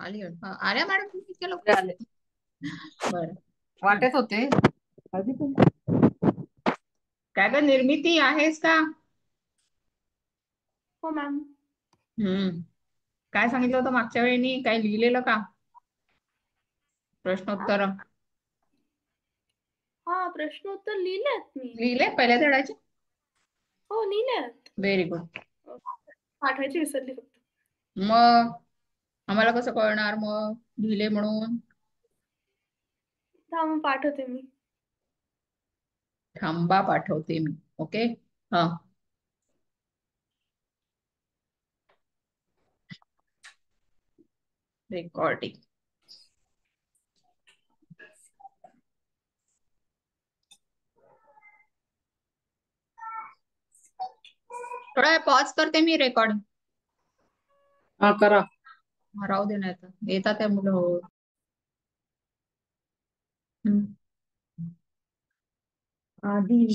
आली आल्या मॅडम तुम्ही इतक्या लवकर आले? बरं वाटत होते. काय ग निर्मिती आहेस का? हो मॅम. काय सांगितलं होतं मागच्या वेळी? काय लिहिलेलं का प्रश्नोत्तर? हा प्रश्नोत्तर लिहिलेत मी. लिहिले पहिल्या धड्याचे? हो लिहिलेत. Very good. पाठवायची विसरली फक्त. मग आम्हाला कसं कळणार मग लिहिले म्हणून? थांब पाठवते मी. थांबा पाठवते मी. ओके. हा रेकॉर्डिंग. थोडा पॉज करते मी रेकॉर्डिंग. हा करा. राहू दे नाही तर येतात त्या मुलं. हो आधी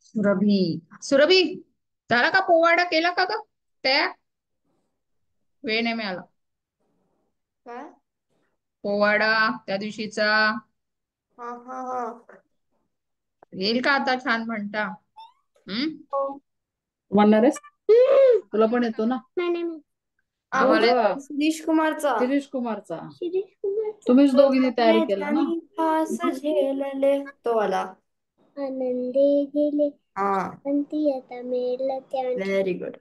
सुरभी. सुरभी झाला का पोवाडा? केला का ग तयार? वेळ नाही मिळाला. काय? पोवाडा त्या दिवशीचा हा हा हा येईल का आता छान म्हणता? म्हणणार आहेस? तुला पण येतो ना? आम्हाला शिरीष कुमारचा. शिरीष कुमारचा. तुम्हीच दोघींनी तयारी केला ना? फास झेलले तो वाला. आनंदे गेले अंती आता मेला त्या व्हेरी गुड.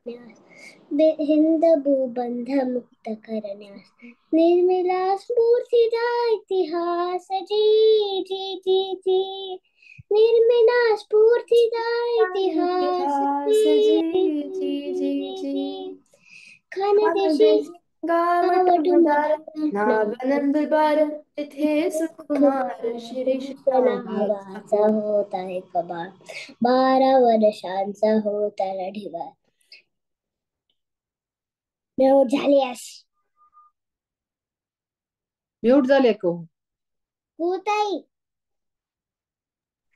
हिंद भूबंध मुक्त करण्यास निर्मिला स्फूर्तीचा इतिहास जी जी जी जी निर्मिला स्फूर्तीचा इतिहास जी जी जी जी खानदेशी गावठुमदार नावनंदबार तिथे सुकुमार शिरीष नावाचा होता एक बाळ 12 वर्षांचा होता लढीवार. म्यूट झालीस. म्यूट झाले को ताई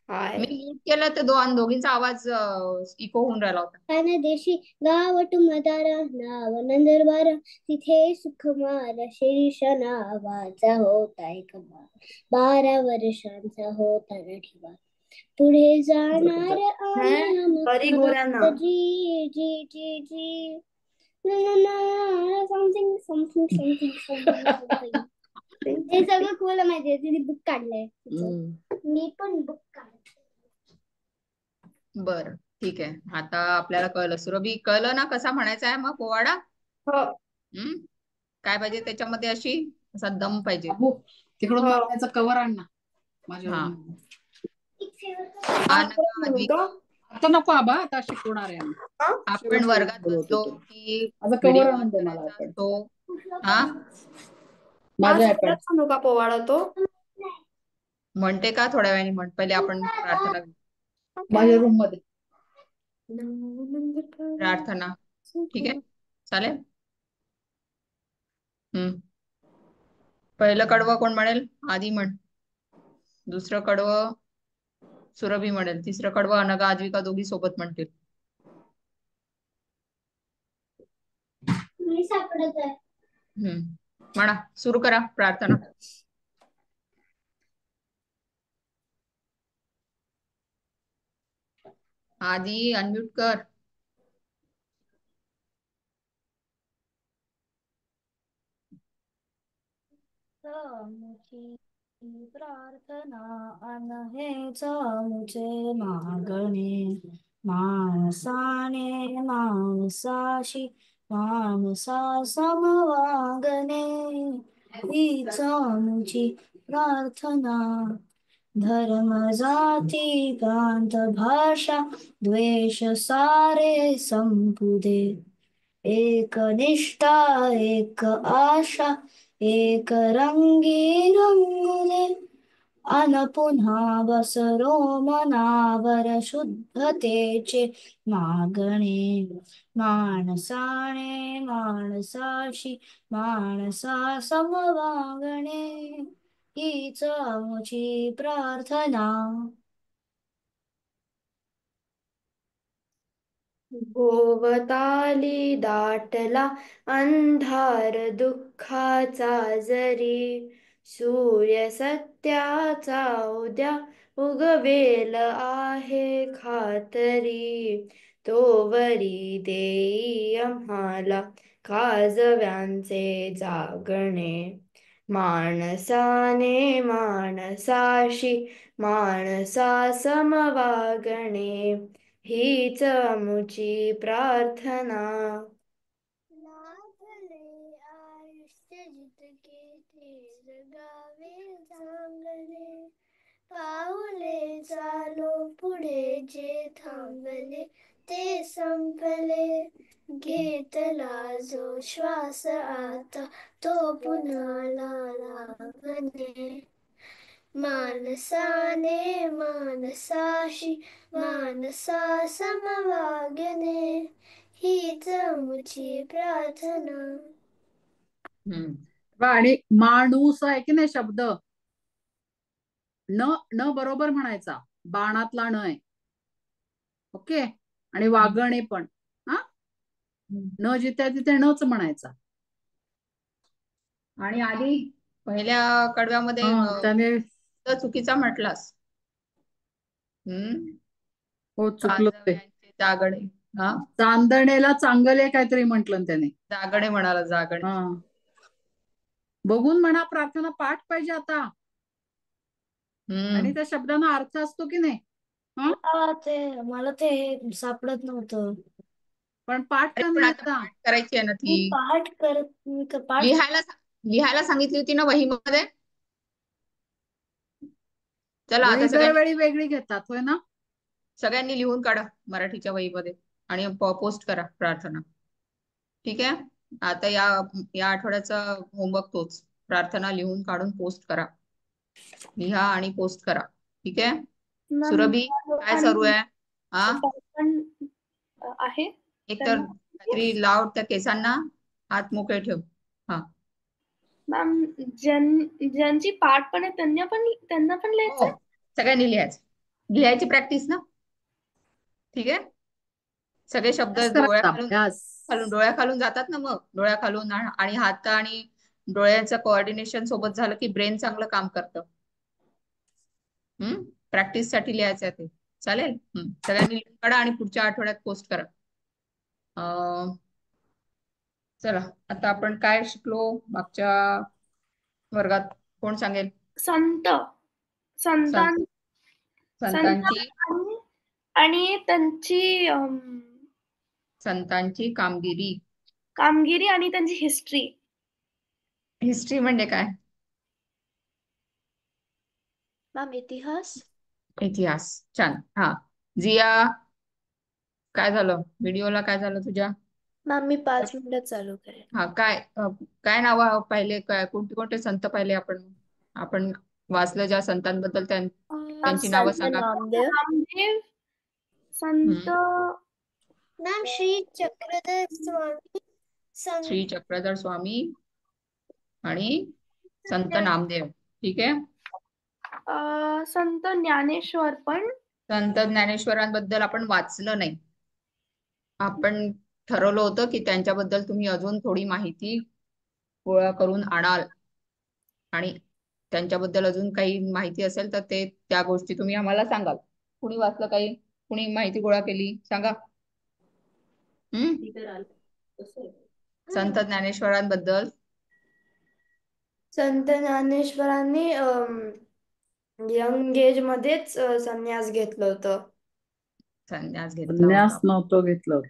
मी म्यूट केलं तर दोघींचा आवाज इको होऊन राहिला होता. खानदेशी गावठुमदार नाव नंदबार तिथे सुकुमार शिरीष नावाचा होता एक बाळ 12 वर्षांचा होता लढीवार. पुढे जाणार जी जी जी जी समथिंग समथिंग समथिंग समथिंग. हे सगळं कोणाला माहितीये? तिने बुक काढलंय. मी पण बुक काढलं. बर ठीक आहे. आता आपल्याला कळलं. सुरभी कळलं ना कसा म्हणायचा आहे मग पोवाडा? काय पाहिजे त्याच्यामध्ये? असा दम पाहिजे. तिकडून मारण्याचा कवर आण ना माझ्या. आता नको आबा, आता शिकवणार आहे. आपण वर्गात बसलो की कवर आणून दे मला. तो हा माझ्या सांगू का पोवाडा तो? म्हणते का थोड्या वेळाने म्हण. पहिले आपण प्रार्थना. माझ्या रूम मध्ये प्रार्थना. ठीक आहे चालेल. पहिलं कडवं कोण म्हणेल? आधी म्हण. दुसरं कडवं सुरभी म्हणेल. तिसरं कडवं अनघा आद्विका दोघी सोबत म्हणतील. मी सापडत आहे. म्हणा, सुरू करा प्रार्थना. आधी अनम्यूट कर. मुची प्रार्थना अनहेच मुचे मागणे, माणसाने माणसाशी माणसा समवागणे, हीच मुची प्रार्थना. धर्म जाती प्रांत भाषा द्वेष सारे संपुदे, एक निष्ठा एक आशा एक रंगी रंगुले, अन पुन्हा बसरो मनावर शुद्धतेचे मागणे, माणसाने माणसाशी माणसा समवागणे, हीच आमची प्रार्थना. भोवताली दाटला अंधार दुःखाचा जरी, सूर्य सत्याचा उद्या उगवेल आहे खातरी, तोवरी देई आम्हाला काजव्यांचे जागणे, माणसाने माणसाशी माणसा समवागणे, हीच आमची प्रार्थना. लाभले आयुष्य जितके ते जगावे चांगले, पाऊले चालो पुढे जे थांबले ते संपले, घेतला जो श्वास आता तो पुन्हा लागणे, माणसाने माणसाशी माणसा समवागणे, हीच आमची प्रार्थना. आणि माणूस आहे की नाही शब्द न न बरोबर म्हणायचा, बाणातला न आहे. ओके. आणि वागणे पण हा न जिथे तिथे नच म्हणायचा. आणि आधी पहिल्या कडव्यामध्ये त्याने चुकीचा म्हटलास. हो चुकलं ते. जागणे. हा चांदणेला चांगले काहीतरी म्हटलं त्याने. जागणे म्हणाला, जागणे. बघून म्हणा, प्रार्थना पाठ पाहिजे आता. आणि त्या शब्दांना अर्थ असतो की नाही. मला ते सापडत नव्हतं. पण पाठ का पण नाही आता आता पाठ करायची आहे ना ती. पाठ लिहायला सांगितली होती ना वहीमध्ये. चला आता वही दरवेळी वेगळी घेतात होय ना. सगळ्यांनी लिहून काढा मराठीच्या वहीमध्ये आणि पोस्ट करा प्रार्थना. ठीक आहे. आता या आठवड्याचा होमवर्क तोच, प्रार्थना लिहून काढून पोस्ट करा. लिहा आणि पोस्ट करा. ठीक आहे. सुरभी काय सुरू आहे. आहे एक तर काहीतरी लाव, त्या केसांना हात मोकळे ठेव. हा मॅम, ज्यांची पाठ पण आहे त्यांना पण लिहायचं. सगळ्यांनी लिहायची प्रॅक्टिस ना. ठीक आहे. सगळे शब्द डोळ्याखालून जातात ना, मग डोळ्याखालून आणि हात आणि डोळ्याचं कोऑर्डिनेशन सोबत झालं की ब्रेन चांगलं काम करतं. प्रॅक्टिस साठी लिहायचं आहे ते. चालेल. सगळ्यांनी लिहून काढा आणि पुढच्या आठवड्यात पोस्ट करा. चला आता आपण काय शिकलो मागच्या वर्गात, कोण सांगेल. संतांची आणि त्यांची संतांची कामगिरी आणि त्यांची हिस्ट्री म्हणजे काय. मॅम, इतिहास. छान. हा जिया, काय झालं व्हिडिओला, काय झालं तुझ्या. मॅम, मी 5 मिनिटात चालू करेन. हा काय नाव पाहिले, काय कोणते संत पाहिले आपण वाचलं ज्या संतांबद्दल, त्यांची नावं सांगा. नामदेव संत. मॅम, श्री चक्रधर स्वामी, श्री चक्रधर स्वामी आणि संत नामदेव. ठीक आहे. संत ज्ञानेश्वर पण. संत ज्ञानेश्वरांबद्दल आपण वाचलं नाही. आपण ठरवलं होतं की त्यांच्याबद्दल तुम्ही अजून थोडी माहिती गोळा करून आणाल आणि त्यांच्याबद्दल अजून काही माहिती असेल तर ते त्या गोष्टी तुम्ही आम्हाला सांगाल. कुणी वाचलं काही? कुणी माहिती गोळा केली? सांगा. संत ज्ञानेश्वरांबद्दल. संत ज्ञानेश्वरांनी यंग एज मध्येच संन्यास घेतलं होतं. संन्यास घेतला संन्यास होता. नव्हतं घेतलं.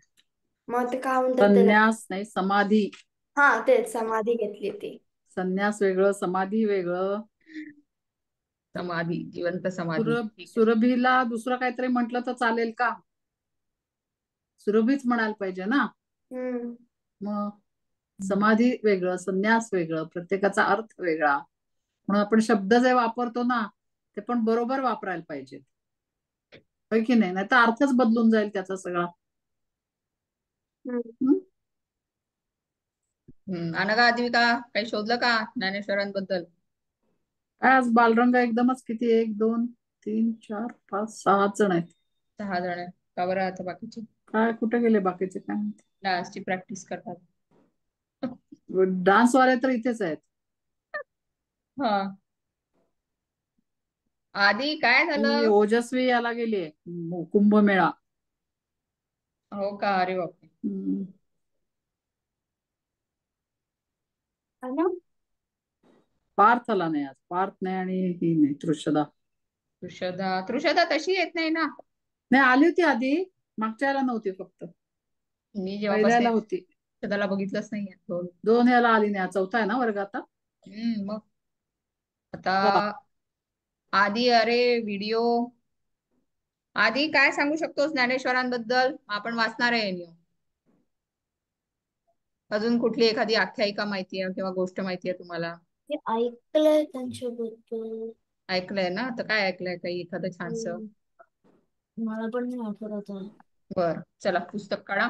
मग ते काय म्हणतात त्याला? संन्यास नाही, समाधी. हा, तेच समाधी घेतली ती. संन्यास वेगळं, समाधी वेगळं. समाधी, जिवंत समाधी. ठीक आहे. सुरभीला दुसरं काहीतरी म्हटलं तर चालेल का? सुरभीच म्हणायला पाहिजे ना. मग समाधी वेगळं, संन्यास वेगळं, प्रत्येकाचा अर्थ वेगळा. म्हणून आपण शब्द जे वापरतो ना ते पण बरोबर वापरायला पाहिजे, होय की नाही? तर अर्थच बदलून जाईल त्याचा सगळा. अनघा, आद्विका काही शोधलं का ज्ञानेश्वरांबद्दल? आज बालरंग एकदमच किती, 1 2 3 4 5 6 जण आहेत. 6 जण आहे. का बरं आता बाकीचे काय कुठे गेले बाकीचे? काय माहिती. डान्सची प्रॅक्टिस करतात. डान्स वाले तर इथेच आहेत. हा. आधी काय ती झालं? ओजस्वी याला गेली कुंभमेळा. हो का? अरे बापरे. पार्थ आला नाही आज. पार्थ नाही आणि ही नाही, तृषदा. तृषदा तशी येत नाही ना. नाही, आली होती आधी, मागच्या याला नव्हती, फक्त मी पहिल्याला जेव्हापासून होती. तृषदाला बघितलंच नाहीये. 2 याला आली नाही. चौथा आहे ना वर्ग आता. मग आता आधी, अरे व्हिडिओ आधी काय सांगू शकतोस ज्ञानेश्वरांबद्दल? आपण वाचणार आहे. अजून कुठली एखादी आख्यायिका माहितीये किंवा गोष्ट माहितीये तुम्हाला? ऐकलंय त्यांच्याबद्दल. ऐकलंय ना? तर काय ऐकलंय? काही एखादं छानस? मला पण नाही आठवत. बर, चला पुस्तक काढा.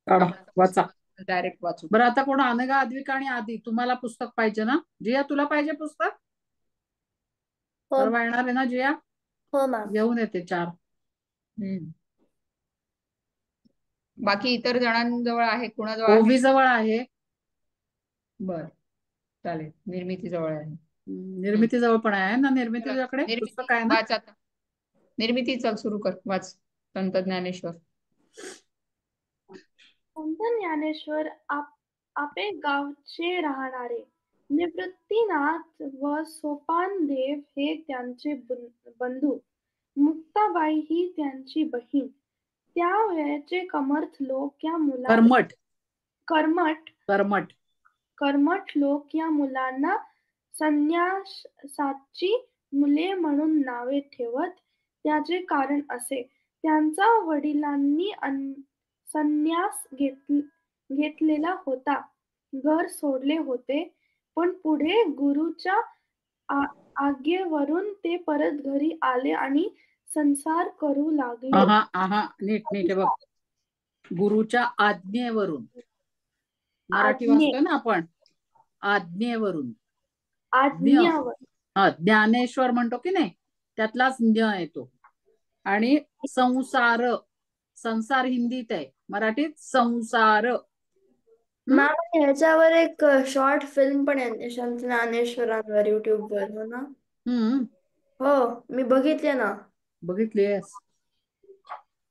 काढा, वाचा. डायरेक्ट वाचू. बरं, आता कोण? अनघा, आद्विका आणि आदी, तुम्हाला पुस्तक पाहिजे ना? जिया, तुला पाहिजे पुस्तक? परवा येणार आहे ना जिया? हो मॅम. घेऊन येते 4. बाकी इतर जणांजवळ आहे? कुणाजवळ आहे? ओवी जवळ आहे. बर, चालेल. निर्मिती जवळ आहे. निर्मिती जवळ पण आहे ना. निर्मिती तुझ्याकडे निर्मिती पुस्तक आहे ना? वाच आता. निर्मिती, चल सुरू कर, वाच संत ज्ञानेश्वर. संत ज्ञानेश्वर आपे गावचे राहणारे. निवृत्तीनाथ व सोपानदेव हे त्यांचे बंधू. मुक्ताबाई ही त्यांची बहीण. त्या वेळचे कर्मठ लोक या मुलांना संन्यासाची मुले म्हणून नावे ठेवत. त्याचे कारण असे. त्यांच्या वडिलांनी संन्यास घेतलेला होता. घर सोडले होते. पण पुढे गुरुच्या आज्ञेवरून ते परत घरी आले आणि संसार करू लागले. नीट बघ. गुरुच्या आज्ञेवरून. मराठी वाचतोय ना आपण. आज्ञेवरून. ज्ञानेश्वर म्हणतो की नाही, त्यातलाच ज्ञ येतो. आणि संसार हिंदीत आहे, मराठीत संसार. मॅम, ह्याच्यावर एक शॉर्ट फिल्म पण आहे संत ज्ञानेश्वरांवर, युट्यूबवर. हो ना? हो, मी बघितले ना. बघितलीस?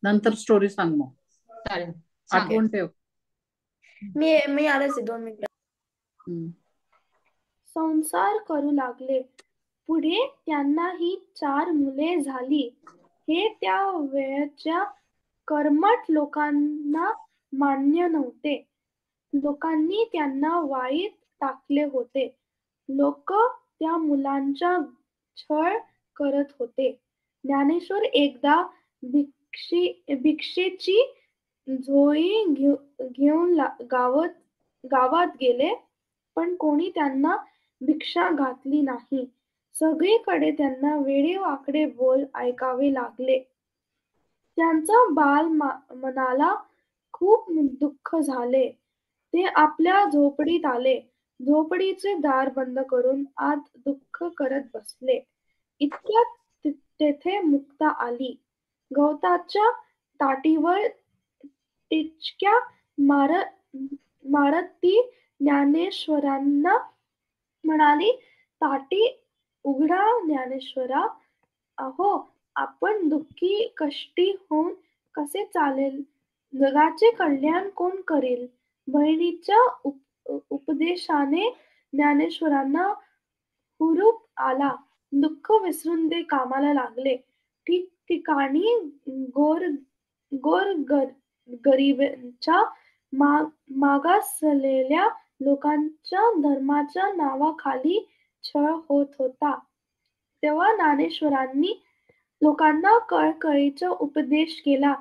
नंतर स्टोरी सांग मग. चालेल, आठवण ठेव. मी आलेच 2 मिनिटं. संसार करू लागले. पुढे त्यांनाही 4 मुले झाली. हे त्या वेळच्या कर्मठ लोकांना मान्य नव्हते. लोकांनी त्यांना वाईत टाकले होते. लोक त्या मुलांचा छळ करत होते. ज्ञानेश्वर एकदा भिक्षेची झोळी घेऊन गावात गेले. पण कोणी त्यांना भिक्षा घातली नाही. सगळीकडे त्यांना वेडेवाकडे बोल ऐकावे लागले. त्यांच्या मनाला खूप दुःख झाले. ते आपल्या झोपडीत आले. झोपडीचे दार बंद करून आत दुःख करत बसले. इतक्यात तेथे मुक्ता आली. गवताच्या ताटीवर टिचक्या मारत ती ज्ञानेश्वरांना म्हणाली, ताटी उघडा ज्ञानेश्वरा. अहो, आपण दुःखी कष्टी होऊन कसे चालेल? जगाचे कल्याण कोण करेल? बहिणीच्या उपदेशाने ज्ञानेश्वरांना हुरूप आला. दुःख विसरून ते कामाला लागले. ठिकठिकाणी गरिबांच्या मागासलेल्या लोकांच्या धर्माच्या नावाखाली छळ होत होता. तेव्हा ज्ञानेश्वरांनी लोकांना कळकळीचा उपदेश केला.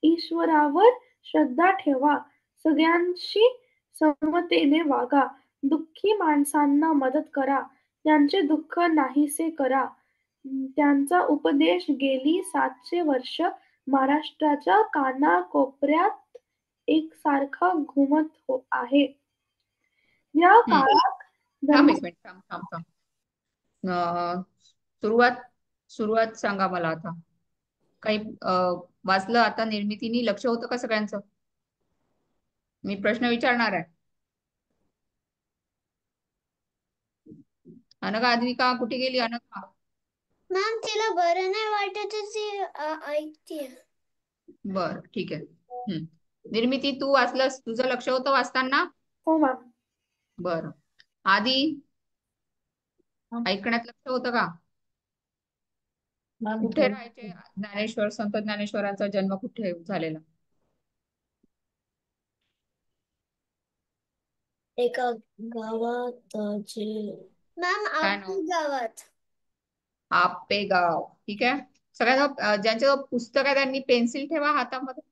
ईश्वरावर श्रद्धा ठेवा, सगळ्यांशी समतेने वागा, दुःखी माणसांना मदत करा, त्यांचे दुःख नाहीसे करा. त्यांचा उपदेश गेली 700 वर्ष महाराष्ट्राच्या कानाकोपऱ्यात एकसारखा घुमत आहे. या काळात थांब एक मिनिट, थांब थांब थांब. सुरुवात सांगा मला आता. काही वाचलं आता निर्मितीनी? लक्ष होतं का सगळ्यांचं? मी प्रश्न विचारणार आहे. अनघा, आद्विका कुठे गेली? अनघा मॅम, तिला बरं नाही वाटत, ती ऐकते. बर, ठीक आहे. निर्मिती, तू वाचलंस? तुझं लक्ष होतं वाचताना? हो मॅम. बर. आधी ऐकण्यात लक्ष होतं का? कुठे राहायचे ज्ञानेश्वर? संत ज्ञानेश्वरांचा जन्म कुठे झालेला? एका गावात. मॅम, गावात. आपेगाव. ठीक आहे. सगळ्यांना ज्यांचं पुस्तक आहे त्यांनी पेन्सिल ठेवा हातामध्ये.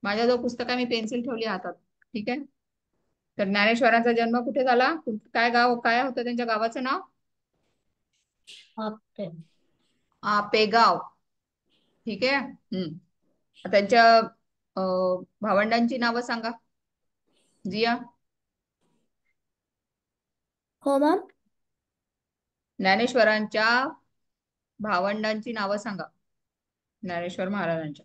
माझ्या जो पुस्तक आहे मी पेन्सिल ठेवली हातात. ठीक आहे. तर ज्ञानेश्वरांचा जन्म कुठे झाला? काय गाव, काय होतं त्यांच्या गावाचं नाव? आपेगाव. ठीक आहे. त्यांच्या भावंडांची नावं सांगा. जिया. हो मॅम. ज्ञानेश्वरांच्या भावंडांची नावं सांगा, ज्ञानेश्वर महाराजांच्या.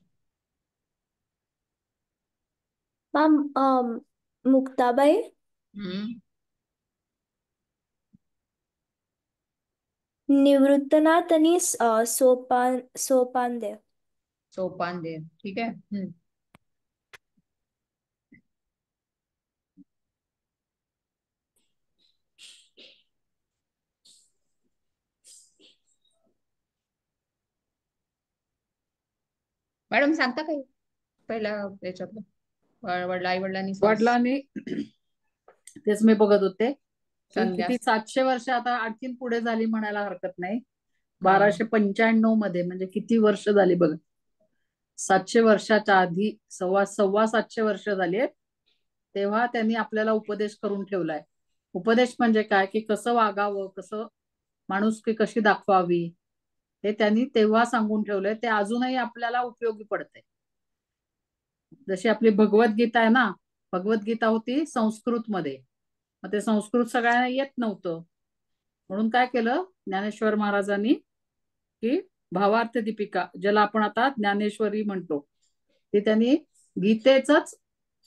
मॅम, मुक्ताबाई, निवृत्तनाथ आणि सोपानदेव. सोपानदेव. ठीक आहे. मॅडम सांगता काही पहिल्या याच्यातलं? वडिलांनी तेच मी बघत होते. संन्यास. किती 700 वर्ष आता आणखीन पुढे झाली म्हणायला हरकत नाही. 1295 मध्ये, म्हणजे किती वर्ष झाली बघ. 700 वर्षाच्या आधी, सव्वा 700 वर्ष झाली आहेत, तेव्हा त्यांनी आपल्याला उपदेश करून ठेवलाय. उपदेश म्हणजे काय, की कसं वागावं, कसं माणुसकी कशी दाखवावी, हे त्यांनी तेव्हा सांगून ठेवलंय. ते अजूनही आपल्याला उपयोगी पडते. जशी आपली भगवद्गीता आहे ना, भगवद्गीता होती संस्कृत मध्ये. मग ते संस्कृत सगळ्यांना येत नव्हतं, म्हणून काय केलं ज्ञानेश्वर महाराजांनी, की भावार्थ दीपिका, ज्याला आपण आता ज्ञानेश्वरी म्हणतो, ते त्यांनी गीतेच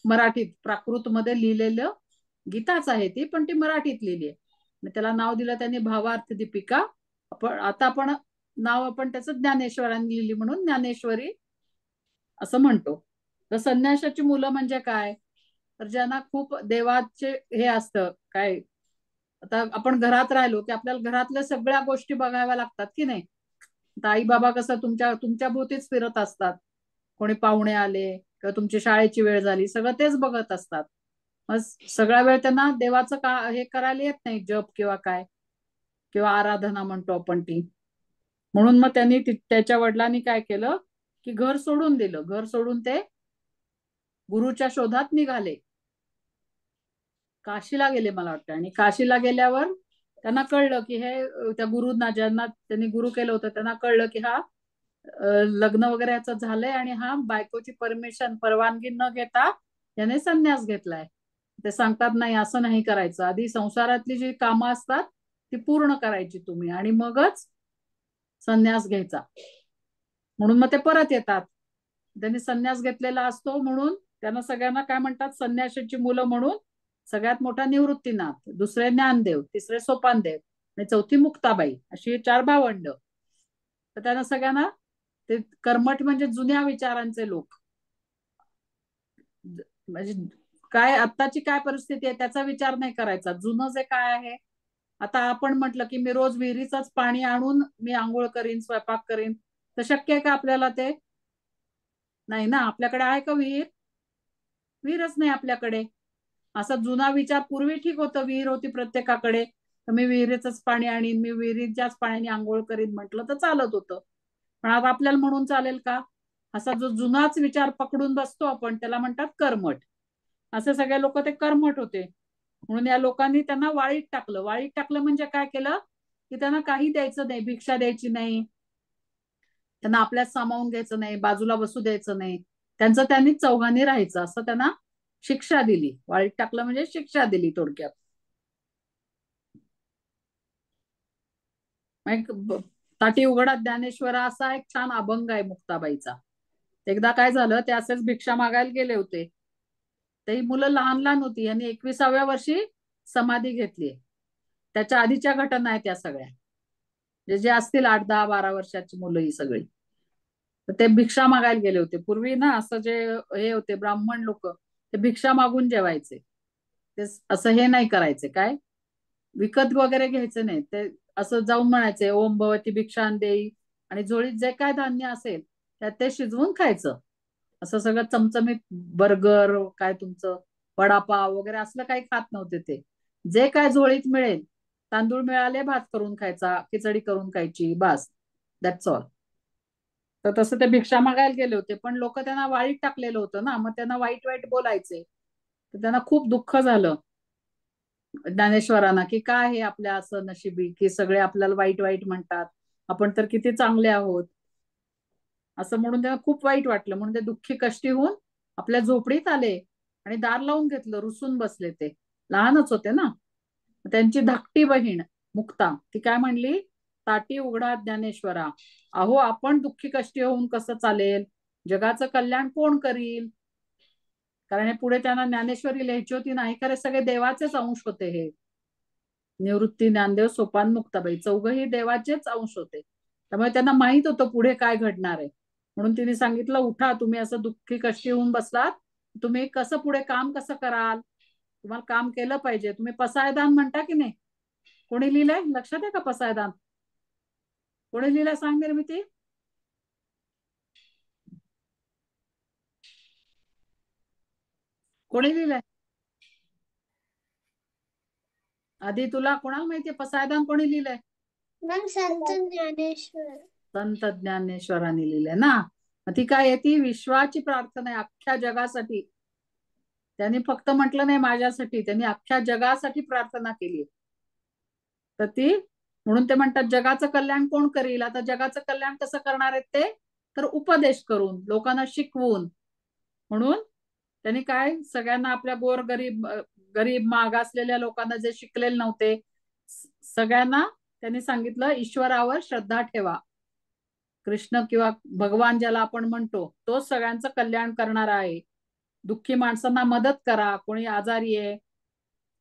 मराठीत प्राकृत मध्ये लिहिलेलं, गीताच आहे ती, पण ती मराठीत लिहिली आहे. त्याला नाव दिलं त्यांनी भावार्थ दीपिका. आता आपण नाव त्याचं ज्ञानेश्वरांनी लिहिली म्हणून ज्ञानेश्वरी असं म्हणतो. तर संन्यासाची मुलं म्हणजे काय, तर ज्यांना खूप देवाचे हे असतं काय, आता आपण घरात राहिलो की आपल्याला घरातल्या सगळ्या गोष्टी बघाव्या लागतात की नाही. आई बाबा कसं तुमच्या भोवतीच फिरत असतात. कोणी पाहुणे आले किंवा तुमची शाळेची वेळ झाली, सगळं तेच बघत असतात. मग सगळा वेळ त्यांना देवाचं हे करायला येत नाही, जप किंवा काय, किंवा आराधना म्हणतो आपण ती. म्हणून मग त्यांनी त्याच्या वडिलांनी काय केलं, की घर सोडून दिलं. घर सोडून ते गुरुच्या शोधात निघाले, काशीला गेले मला वाटतं. आणि काशीला गेल्यावर त्यांना कळलं की हे त्या गुरुंना, ज्यांना त्यांनी गुरु केलं होतं, त्यांना कळलं की हा लग्न वगैरे याचं झालंय आणि हा बायकोची परवानगी न घेता याने संन्यास घेतलाय. ते सांगतात नाही, असं नाही करायचं, आधी संसारातली जी कामं असतात ती पूर्ण करायची तुम्ही आणि मगच संन्यास घ्यायचा. म्हणून मग ते परत येतात. त्यांनी संन्यास घेतलेला असतो म्हणून त्यांना सगळ्यांना काय म्हणतात, संन्यासाची मुलं म्हणून सगळ्यात मोठा निवृत्तीनाथ, दुसरे ज्ञानदेव, तिसरे सोपानदेव आणि चौथी मुक्ताबाई, अशी 4 भावंड. तर त्यांना सगळ्यांना ते कर्मठ म्हणजे जुन्या विचारांचे लोक. म्हणजे काय आत्ताची काय परिस्थिती आहे त्याचा विचार नाही करायचा, जुनं जे काय आहे. आता आपण म्हटलं की मी रोज विहिरीचंच पाणी आणून मी आंघोळ करीन, स्वयंपाक करीन, तर शक्य आहे का आपल्याला? ते नाही ना. आपल्याकडे आहे का विहीर? विहीरच नाही आपल्याकडे. असा जुना विचार पूर्वी ठीक होतं, विहीर होती प्रत्येकाकडे, तर मी विहिरीचंच पाणी आणीन, मी विहिरीच्याच पाण्याने आंघोळ करीन म्हटलं तर चालत होतं. पण आता आपल्याला म्हणून चालेल का? असा जो जुनाच विचार पकडून बसतो आपण, त्याला म्हणतात कर्मठ. असे सगळे लोक ते कर्मठ होते. म्हणून या लोकांनी त्यांना वाळीत टाकलं. वाळीत टाकलं म्हणजे काय केलं की त्यांना काही द्यायचं नाही, भिक्षा द्यायची नाही, त्यांना आपल्यात सामावून घ्यायचं नाही, बाजूला बसू द्यायचं नाही, त्यांचं त्यांनी चौघांनी राहायचं, असं त्यांना शिक्षा दिली. वाळीत टाकलं म्हणजे शिक्षा दिली थोडक्यात. ताटी उघडा ज्ञानेश्वरा असा एक छान अभंग आहे मुक्ताबाईचा. एकदा काय झालं, ते असेच भिक्षा मागायला गेले होते. ते मुलं लहान लहान होती, यांनी 21व्या वर्षी समाधी घेतली. त्याच्या आधीच्या घटना आहेत त्या सगळ्या, जे असतील 8, 10, 12 वर्षाची मुलं ही सगळी. तर ते भिक्षा मागायला गेले होते. पूर्वी ना असं जे हे होते ब्राह्मण लोक, ते भिक्षा मागून जेवायचे. ते असं हे नाही करायचे, काय विकत वगैरे घ्यायचे नाही. ते असं जाऊन म्हणायचे ओम भवती भिक्षां देई, आणि झोळीत जे काय धान्य असेल त्यात ते शिजवून खायचं. असं सगळं चमचमीत बर्गर, काय तुमचं वडापाव वगैरे असलं काही खात नव्हते ते. जे काय झोळीत मिळेल, तांदूळ मिळाले भात करून खायचा, खिचडी करून खायची, बस, दॅट्स ऑल. तर तसं ते भिक्षा मागायला गेले होते, पण लोक त्यांना वाईट टाकलेलं होतं ना, मग त्यांना वाईट वाईट बोलायचे. तर त्यांना खूप दुःख झालं ज्ञानेश्वरांना, की काय हे आपल्या असं नशिबी की सगळे आपल्याला वाईट वाईट म्हणतात, आपण तर किती चांगले आहोत, असं म्हणून त्यांना खूप वाईट वाटलं. म्हणून ते दुःखी कष्टी होऊन आपल्या झोपडीत आले आणि दार लावून घेतलं, रुसून बसले. ते लहानच होते ना. त्यांची धाकटी बहीण मुक्ता, ती काय म्हणली, ताटी उघडा ज्ञानेश्वरा, अहो आपण दुःखी कष्टी होऊन कसं चालेल, जगाचं कल्याण कोण करील? कारण हे पुढे त्यांना ज्ञानेश्वरी लिहायची होती नाही, खरे सगळे देवाचेच अंश होते. हे निवृत्ती, ज्ञानदेव, सोपान, मुक्ताबाई चौघही देवाचेच अंश होते. त्यामुळे त्यांना माहित होतं पुढे काय घडणार आहे. म्हणून तिने सांगितलं, उठा, तुम्ही असं दुःखी कष्टी होऊन बसलात, तुम्ही कसं पुढे काम कसं कराल, तुम्हाला काम केलं पाहिजे. तुम्ही पसायदान म्हणता की नाही? कोणी लिहिलंय? लक्षात आहे का पसायदान? कोणी लिहिलंय सांग निर्मिती? कोणी लिहिलंय? आधी तुला कोणाला माहितीये पसायदान कोणी लिहिलंय? संत ज्ञानेश्वर. संत ज्ञानेश्वरांनी लिहिलंय ना. ती काय आहे, ती विश्वाची प्रार्थना आहे अख्ख्या जगासाठी. त्यांनी फक्त म्हटलं नाही माझ्यासाठी, त्यांनी अख्ख्या जगासाठी प्रार्थना केली. तर ती, म्हणून ते म्हणतात जगाचं कल्याण कोण करील. आता जगाचं कल्याण कसं करणार आहेत ते, तर उपदेश करून, लोकांना शिकवून. म्हणून त्यांनी काय, सगळ्यांना आपल्या गोर गरीब गरीब मागासलेल्या लोकांना, जे शिकलेले नव्हते, सगळ्यांना त्यांनी सांगितलं ईश्वरावर श्रद्धा ठेवा. कृष्ण किंवा भगवान ज्याला आपण म्हणतो, तो सगळ्यांचं कल्याण करणार आहे. दुःखी माणसांना मदत करा, कोणी आजारी आहे,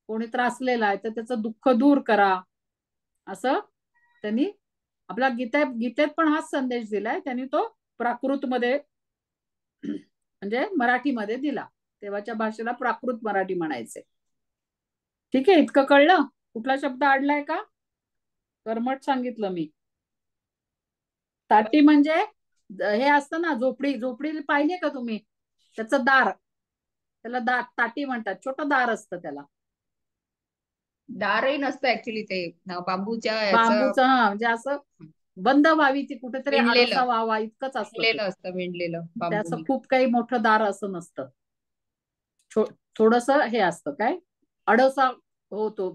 कोणी त्रासलेला आहे, तर त्याचं दुःख दूर करा. असं त्यांनी आपल्या गीतेत पण हाच संदेश दिलाय. त्यांनी तो प्राकृत मध्ये म्हणजे मराठीमध्ये दिला. तेव्हाच्या भाषेला प्राकृत मराठी म्हणायचे. ठीक आहे, इतकं कळलं? कुठला शब्द अडलाय का? कर्मठ सांगितलं मी. ताटी म्हणजे हे असतं ना, झोपडी. झोपडी पाहिली का तुम्ही? त्याचं दार, त्याला ताटी म्हणतात. छोटं दार असतं त्याला. दारही नसतं ऍक्च्युली, ते बांबूच्या बांबूचं. हा, म्हणजे असं बंद व्हावी ती, कुठेतरी विणलेलं आडोसा व्हावा इतकंच असतं ते. असतं, विणलेलं त्याचं बांबूनी. खूप काही मोठं दार असं नसतं. थोडस हे असतं, काय आडोसा होतो,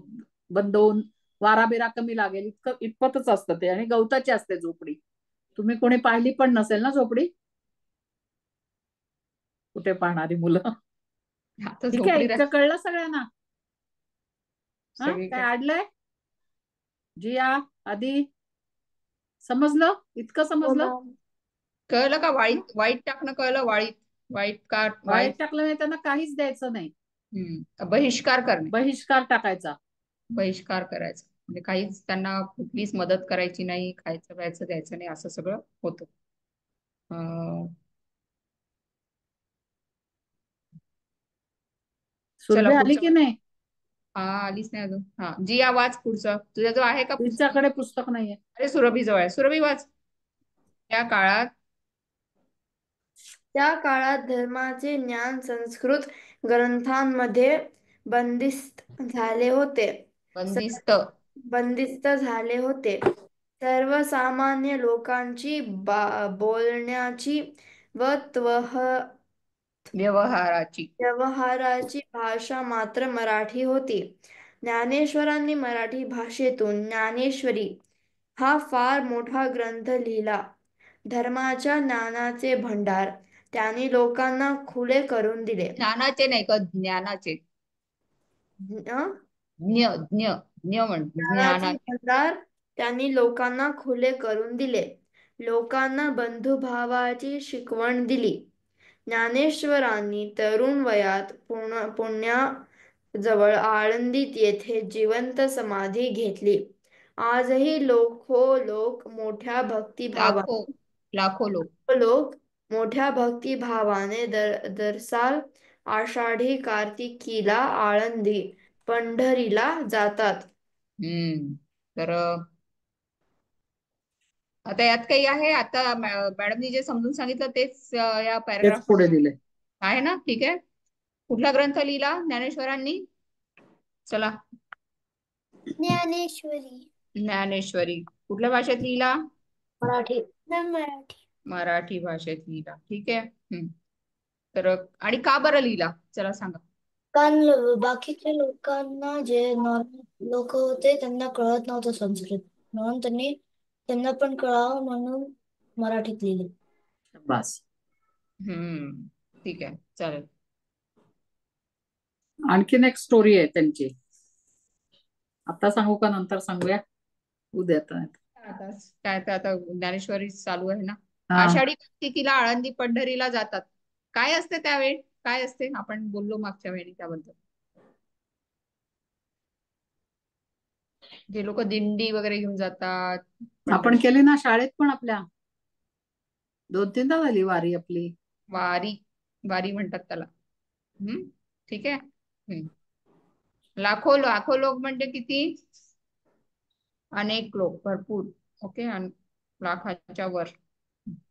बंद होऊन वारा बिरा कमी लागेल इतपतच असतं ते. आणि गवताची असते झोपडी. तुम्ही कोणी पाहिली पण नसेल ना झोपडी, कुठे पाहणारी मुलं. ठीक आहे, इतकं कळलं सगळ्यांना? हा, काय अडलंय? जिया, आधी समजलं? इतकं समजलं? कळलं का? वाईट टाकणं कळलं? वाईट का? वाईट टाकलं नाही, त्यांना काहीच द्यायचं नाही. बहिष्कार करणे, बहिष्कार टाकायचा. बहिष्कार करायचा म्हणजे काहीच त्यांना कुठलीच मदत करायची नाही, खायचं प्यायचं द्यायचं नाही, असं सगळं होतं. चला सुरभी आली पुढचं. की नाही? हा, आलीच नाही अजून. हा, जिया वाच पुढचं. तुझ्या जो आहे का पुस्तक? तिच्याकडे पुस्तक नाहीये. अरे सुरभी जवळ आहे, सुरभी वाच. त्या काळात धर्माचे ज्ञान संस्कृत ग्रंथांमध्ये बंदिस्त झाले होते. बंदिस्त बंदिस्त झाले होते. सर्वसामान्य लोकांची बोलण्याची व व्यवहाराची भाषा मात्र मराठी होती. ज्ञानेश्वरांनी मराठी भाषेतून ज्ञानेश्वरी हा फार मोठा ग्रंथ लिहिला. धर्माच्या ज्ञानाचे भंडार त्यांनी लोकांना खुले करून दिले. ज्ञानाचे नाही का, ज्ञानाचे. ज्ञ ज्ञ ज्ञ म्हण, ज्ञानाचे ज्ञानाचे. भंडार त्यांनी लोकांना खुले करून दिले. लोकांना बंधुभावाची शिकवण दिली. ज्ञानेश्वरांनी तरुण वयात पुण्याजवळ आळंदीत येथे जिवंत समाधी घेतली. आजही लोक मोठ्या लाखो मोठ्या भक्तिभावाने दरसाल आषाढी कार्तिकीला आळंदी पंढरीला जातात. तर आता यात काही आहे, आता मॅडमनी जे समजून सांगितलं तेच या तेच पॅराग्राफ पुढे दिले आहे ना. ठीक आहे. कुठला ग्रंथ लिहिला ज्ञानेश्वरांनी? चला, ज्ञानेश्वरी कुठल्या भाषेत लिहिला? मराठी. मराठी भाषेत लिहिला. ठीक आहे. तर आणि का बरं लिहिला, चला सांगा. कारण बाकीच्या लोकांना, जे नॉर्मल लोक होते, त्यांना कळत नव्हतं संस्कृत, म्हणून त्यांना पण कळावं म्हणून मराठीत लिहिले. बस. ठीक आहे, चालेल. आणखीन एक स्टोरी आहे त्यांची. आता सांगू का नंतर सांगूया? उद्या. काय तर आता ज्ञानेश्वरी चालू आहे ना. आषाढी कार्तिकीला आळंदी पंढरीला जातात. काय असते त्यावेळी, काय असते? आपण बोललो मागच्या वेळी त्याबद्दल. जे लोक दिंडी वगैरे घेऊन जातात. आपण केली ना शाळेत पण, आपल्या 2-3दा झाली वारी आपली. वारी म्हणतात त्याला. ठीक आहे. लाखो लोक म्हणजे किती? अनेक लोक, भरपूर. ओके, लाखाच्या वर.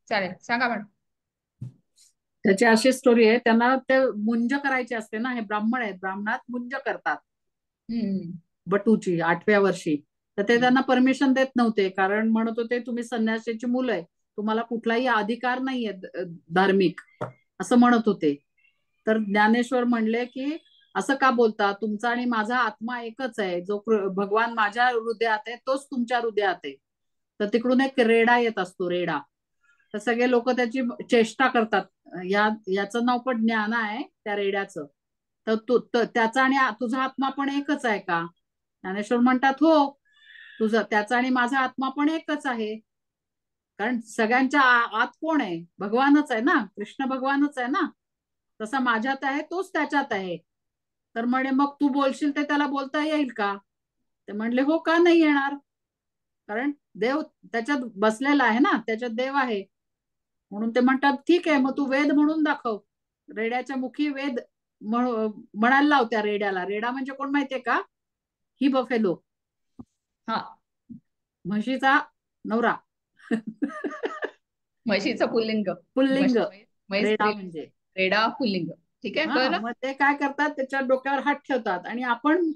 चालेल, सांगा मॅडम. त्याची अशी स्टोरी आहे. त्यांना ते मुंज करायची असते ना, हे ब्राह्मण आहेत, ब्राह्मणात मुंज करतात बटूची 8व्या वर्षी. तर ते त्यांना परमिशन देत नव्हते, कारण म्हणत होते तुम्ही संन्यासाची मुलं आहे, तुम्हाला कुठलाही अधिकार नाहीये धार्मिक, असं म्हणत होते. तर ज्ञानेश्वर म्हणले की असं का बोलता, तुमचा आणि माझा आत्मा एकच आहे, जो भगवान माझ्या हृदयात आहे तोच तुमच्या हृदयात आहे. तर तिकडून एक रेडा येत असतो, रेडा. तर सगळे लोक त्याची चेष्टा करतात. याचं नाव पण ज्ञान आहे, त्या रेड्याचं. तर त्याचा आणि तुझा आत्मा पण एकच आहे का? ज्ञानेश्वर म्हणतात हो, त्याचा आणि माझा आत्मा पण एकच आहे. कारण सगळ्यांच्या आत कोण आहे? भगवानच आहे ना, कृष्ण भगवानच आहे ना. तसा माझ्यात आहे तोच त्याच्यात आहे. तर म्हणे मग तू बोलशील ते त्याला बोलता येईल का? ते म्हणले हो, का नाही येणार, कारण देव त्याच्यात बसलेला आहे ना, त्याच्यात देव आहे. म्हणून ते म्हणतात ठीक आहे, मग तू वेद म्हणून दाखव. रेड्याच्या मुखी वेद म्हणायला लाव त्या रेड्याला. रेडा म्हणजे कोण माहितीये का? ही बफेलो, हा, म्हशीचा नवरा. म्हशीचं पुल्लिंग. रेडा म्हणजे रेडा पुल्लिंग. ठीक आहे. मग ते काय करतात, त्याच्या डोक्यावर हात ठेवतात आणि आपण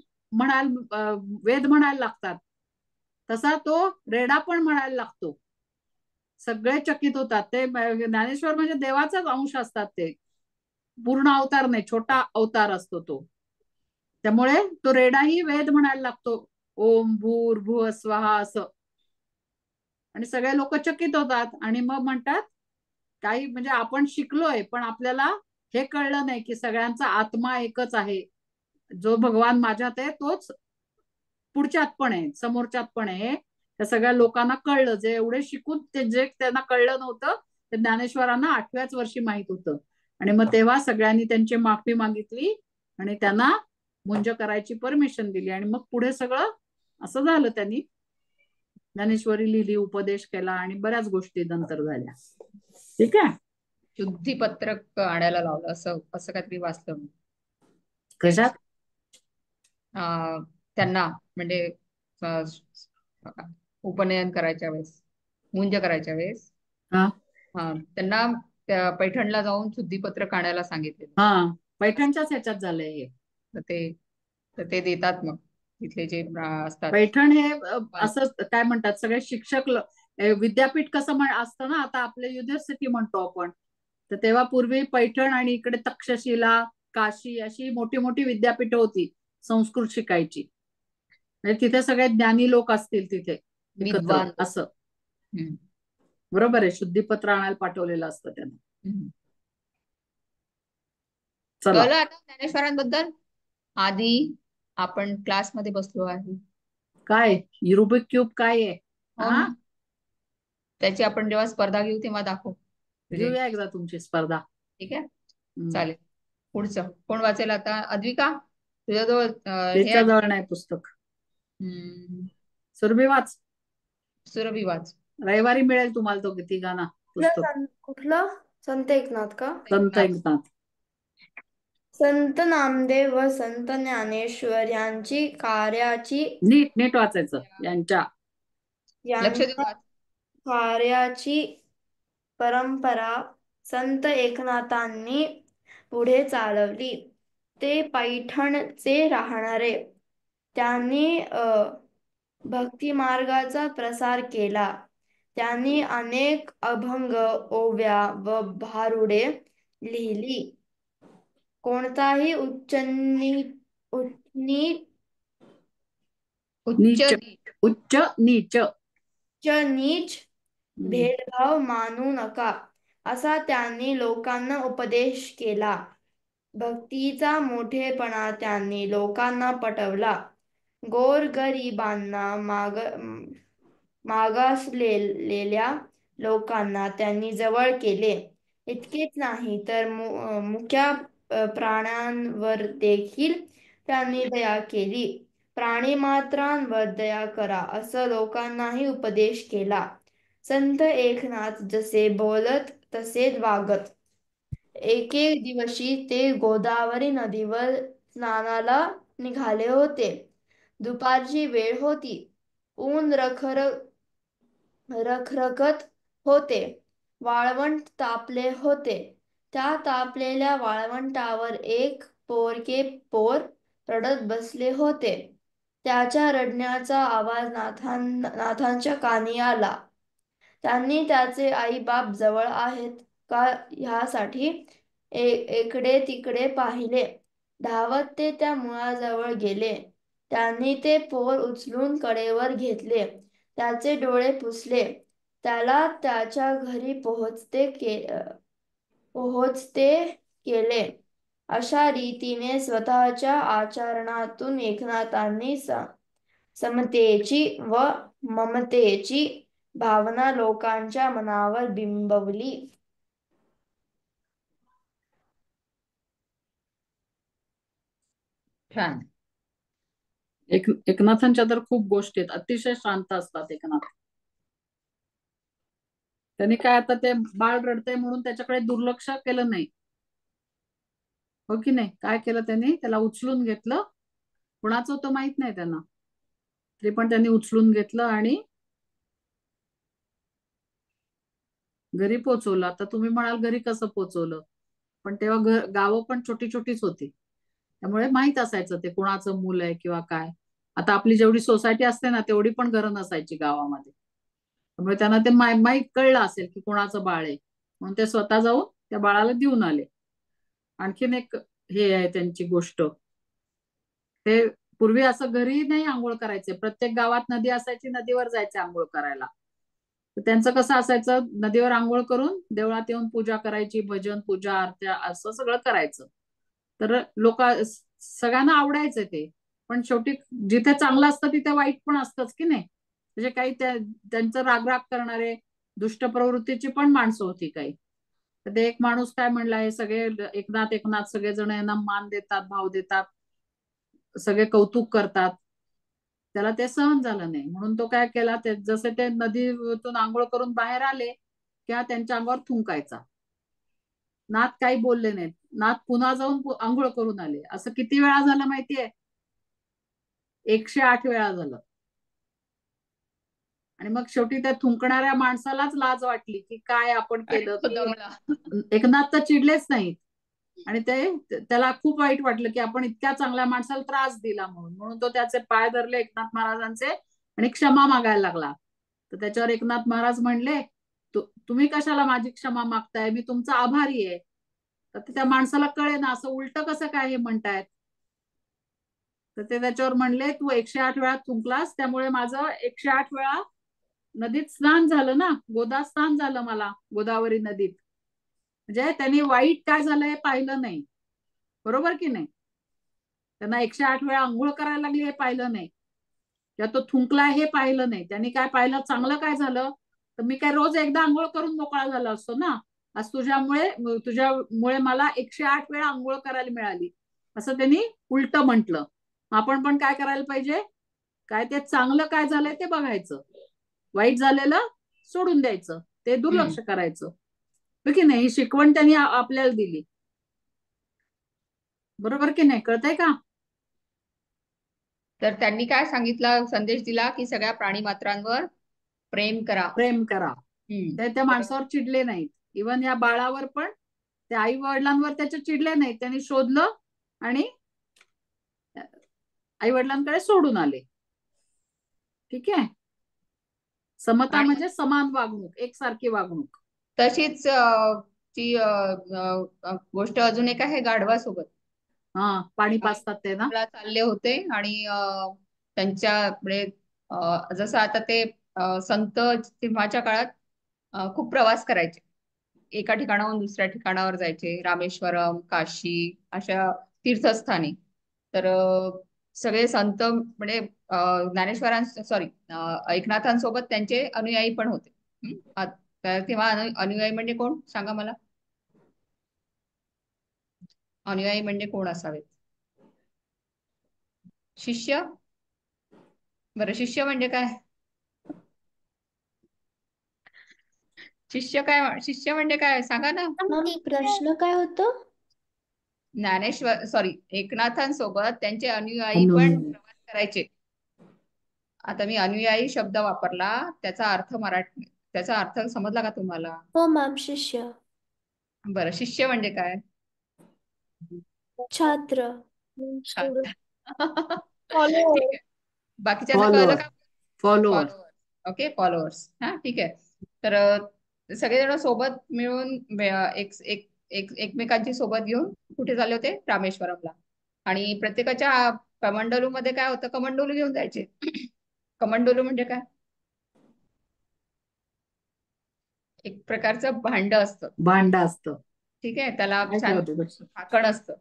वेद म्हणायला लागतात. तसा तो रेडा पण म्हणायला लागतो. सगळे चकित होतात. ते ज्ञानेश्वर म्हणजे देवाचाच अंश असतात. ते पूर्ण अवतार नाही, छोटा अवतार असतो तो. त्यामुळे तो रेडाही वेद म्हणायला लागतो, ओम भूर्भुवः स्वहा असं. आणि सगळे लोक चकित होतात आणि मग म्हणतात काही, म्हणजे आपण शिकलोय पण आपल्याला हे कळलं नाही की सगळ्यांचा आत्मा एकच आहे. जो भगवान माझ्यात आहे तोच पुढच्यात पण आहे, समोरच्यात पण आहे. त्या सगळ्या लोकांना कळलं, जे एवढे शिकून जे त्यांना कळलं नव्हतं ते ज्ञानेश्वरांना 8व्याच वर्षी माहित होतं. आणि मग तेव्हा सगळ्यांनी त्यांची माफी मागितली आणि त्यांना मुंज करायची परमिशन दिली आणि मग पुढे सगळं असं झालं. त्यांनी ज्ञानेश्वरी लिहिली, उपदेश केला आणि बऱ्याच गोष्टी नंतर झाल्या. ठीक आहे. शुद्धीपत्रक आणायला लावलं असं असं काहीतरी वाचलं मी. कशात? त्यांना म्हणजे उपनयन करायच्या वेळेस, मुंज करायच्या वेळेस त्यांना पैठणला जाऊन शुद्धीपत्रक आणायला सांगितले. पैठणच्याच ह्याच्यात झालंय हे. तर ते देतात मग तिथले जे असतात. पैठण हे असं काय म्हणतात, सगळे शिक्षक विद्यापीठ कसं असतं ना, आता आपले युनिव्हर्सिटी म्हणतो आपण, तर तेव्हा पूर्वी पैठण आणि इकडे तक्षशिला, काशी अशी मोठी मोठी विद्यापीठ होती संस्कृत शिकायची. म्हणजे तिथे सगळे ज्ञानी लोक असतील तिथे विद्वान असं. बरोबर आहे. शुद्धीपत्र आणायला पाठवलेलं असतं त्यांना. चला आता ज्ञानेश्वरांबद्दल. आधी आपण क्लासमध्ये बसलो आहे. काय रुबिक क्यूब काय आहे? त्याची आपण जेव्हा स्पर्धा घेऊ तेव्हा दाखवू. घेऊया एकदा तुमची स्पर्धा. ठीक आहे, चालेल. पुढचं कोण वाचेल आता? अद्विका, तुझ्याजवळ त्याच्याजवळ नाही पुस्तक. सुरभी वाच. सुरभी वाच. रविवारी मिळेल तुम्हाला तो तिघांना पुस्तक. कुठलं? संत एकनाथ का? संत एकनाथ. संत नामदेव व संत ज्ञानेश्वर यांची कार्याची नीट वाचायचं. यांच्या कार्याची परंपरा संत एकनाथांनी पुढे चालवली. ते पैठणचे राहणारे. त्यांनी भक्ती मार्गाचा प्रसार केला. त्यांनी अनेक अभंग, ओव्या व भारुडे लिहिली. कोणताही उच्च नीच भेदभाव मानू नका, असा त्यांनी लोकांना उपदेश केला. भक्तीचा मोठेपणा त्यांनी लोकांना पटवला. गोरगरिबांना, मागासलेल्या लोकांना त्यांनी जवळ केले. इतकेच नाही तर मुक्या प्राण्यांवर देखील त्यांनी दया केली. प्राणीमात्रांवर दया करा, असं लोकांनाही उपदेश केला. संत एकनाथ जसे बोलत तसेच वागत. एके दिवशी ते गोदावरी नदीवर स्नानाला निघाले होते. दुपारची वेळ होती. ऊन रखरखत होते. वाळवंट तापले होते. त्या तापलेल्या वाळवंटावर एक पोरके पोर रडत बसले होते. त्याच्या रडण्याचा आवाज नाथांच्या कानी आला. त्यांनी त्याचे आई बाप जवळ आहेत का ह्यासाठी इकडे तिकडे पाहिले. धावत ते त्या मुळाजवळ गेले. त्यांनी ते पोर उचलून कडेवर घेतले. त्याचे डोळे पुसले. त्याला त्याच्या घरी पोहोचते केले. अशा रीतीने स्वतःच्या आचरणातून एकनाथांनी समतेची व ममतेची भावना लोकांच्या मनावर बिंबवली. छान. एकनाथांच्या तर खूप गोष्टी आहेत. अतिशय शांत असतात एकनाथ. त्यांनी काय आता ते बाळ रडतंय म्हणून त्याच्याकडे दुर्लक्ष केलं नाही, हो की नाही? काय केलं त्यांनी? त्याला उचलून घेतलं. कुणाचं होतं माहित नाही त्यांना, तरी पण त्यांनी उचलून घेतलं आणि घरी पोचवलं. आता तुम्ही म्हणाल घरी कसं पोचवलं, पण तेव्हा गावं पण छोटी छोटीच होती, त्यामुळे माहित असायचं ते कुणाचं मूल आहे किंवा काय. आता आपली जेवढी सोसायटी असते ना तेवढी पण घरं नसायची गावामध्ये. त्यामुळे त्यांना ते माहीत कळलं असेल की कोणाचं बाळ आहे, म्हणून ते स्वतः जाऊन त्या बाळाला देऊन आले. आणखीन एक हे आहे त्यांची गोष्ट. ते पूर्वी असं घरी नाही आंघोळ करायचे. प्रत्येक गावात नदी असायची, नदीवर जायचे आंघोळ करायला. तर त्यांचं कसं असायचं, नदीवर आंघोळ करून देवळात येऊन पूजा करायची, भजन पूजा आरत्या असं सगळं करायचं. तर सगळ्यांना आवडायचं ते. पण शेवटी जिथे चांगलं असतं तिथे वाईट पण असतंच की नाही. म्हणजे काही त्यांचं रागराग करणारे दुष्ट प्रवृत्तीची पण माणसं होती काही. तर ते एक माणूस काय म्हणला, हे सगळे एकनाथ एकनाथ सगळेजण यांना मान देतात, भाव देतात, सगळे कौतुक करतात. त्याला ते सहन झालं नाही, म्हणून तो काय केला, ते जसे ते नदीतून आंघोळ करून बाहेर आले किंवा त्यांच्या अंगावर थुंकायचा. नाथ काही बोलले नाहीत. नाथ पुन्हा जाऊन आंघोळ करून आले. असं किती वेळा झालं माहितीये? 108 वेळा झालं. आणि मग शेवटी त्या थुंकणाऱ्या माणसालाच लाज वाटली की काय आपण आणि केलं, तो की दमला. एकनाथ तर चिडलेच नाहीत. आणि त्याला खूप वाईट वाटलं की आपण इतक्या चांगल्या माणसाला त्रास दिला, म्हणून तो त्याचे पाय धरले एकनाथ महाराजांचे आणि क्षमा मागायला लागला. तर त्याच्यावर एकनाथ महाराज म्हणले, तुम्ही कशाला माझी क्षमा मागताय, मी तुमचा आभारी आहे. तर त्या माणसाला कळे ना, असं उलट कसं काय हे म्हणतायत. तर ते त्याच्यावर म्हणले, तू 108 वेळा थुंकलास, त्यामुळे माझं 108 वेळा नदीत स्नान झालं ना, गोदा स्नान झालं मला गोदावरी नदीत. म्हणजे त्यांनी वाईट काय झालं हे पाहिलं नाही, बरोबर की नाही? त्यांना 108 वेळा आंघोळ करायला लागली हे पाहिलं नाही, किंवा तो थुंकलाय हे पाहिलं नाही. त्यांनी काय पाहिलं, चांगलं काय झालं, तर मी काय रोज एकदा आंघोळ करून मोकळा झाला असतो ना, आज तुझ्यामुळे मला 108 वेळा आंघोळ करायला मिळाली, असं त्यांनी उलट म्हटलं. आपण पण काय करायला पाहिजे, काय ते चांगलं काय झालंय ते बघायचं, वाईट झालेलं सोडून द्यायचं, ते दुर्लक्ष करायचं. हो की नाही? ही शिकवण त्यांनी आपल्याला दिली, बरोबर की नाही? कळतंय का? तर त्यांनी काय सांगितलं, संदेश दिला की सगळ्या प्राणी मात्रांवर प्रेम करा. प्रेम करा. ते त्या तर माणसावर चिडले नाहीत. इव्हन या बाळावर पण त्या आई वडिलांवर त्याच्या चिडले नाहीत. त्यांनी शोधलं आणि आई वडिलांकडे सोडून आले. ठीक आहे. समता आणि म्हणजे समान वागणूक, एकसारखी वागणूक. तशीच ती गोष्ट अजून एक आहे गाढवासोबत. हा, पाणी गाढव पाजतात ते ना. चालले होते आणि त्यांच्याकडे जसं आता ते संत तेव्हाच्या काळात खूप प्रवास करायचे, एका ठिकाणाहून दुसऱ्या ठिकाणावर जायचे, रामेश्वरम, काशी अशा तीर्थस्थानी. तर सगळे संत म्हणजे सॉरी एकनाथांसोबत त्यांचे अनुयायी पण होते. तर तेव्हा अनुयायी म्हणजे कोण सांगा मला, अनुयायी म्हणजे कोण असावेत? शिष्य. बरं, शिष्य म्हणजे काय? शिष्य म्हणजे काय सांगा ना. मॅम प्रश्न काय होतो? एकनाथांसोबत त्यांचे अनुयायी पण प्रवास करायचे. आता मी अनुयायी शब्द वापरला, त्याचा अर्थ समजला का तुम्हाला? हो मॅम, शिष्य. बरं, शिष्य म्हणजे काय? छात्र. छात्र. ठीक फॉलोअर. आहे. बाकीच्यांना कळलं फॉलोअर. का? फॉलोअर. फॉलोअर्स. Okay, followers. हा, ठीक आहे. तर सगळेजण सोबत मिळून एक एक एक एकमेकांची सोबत घेऊन कुठे झाले होते? रामेश्वरमला. आणि प्रत्येकाच्या कमंडलू मध्ये काय होतं? कमंडलू घेऊन जायचे. कमंडलू म्हणजे काय? एक प्रकारचं भांड असतं. भांड असतं. ठीक आहे, त्याला काय छान ठेवते लक्षात? झाकण असतं,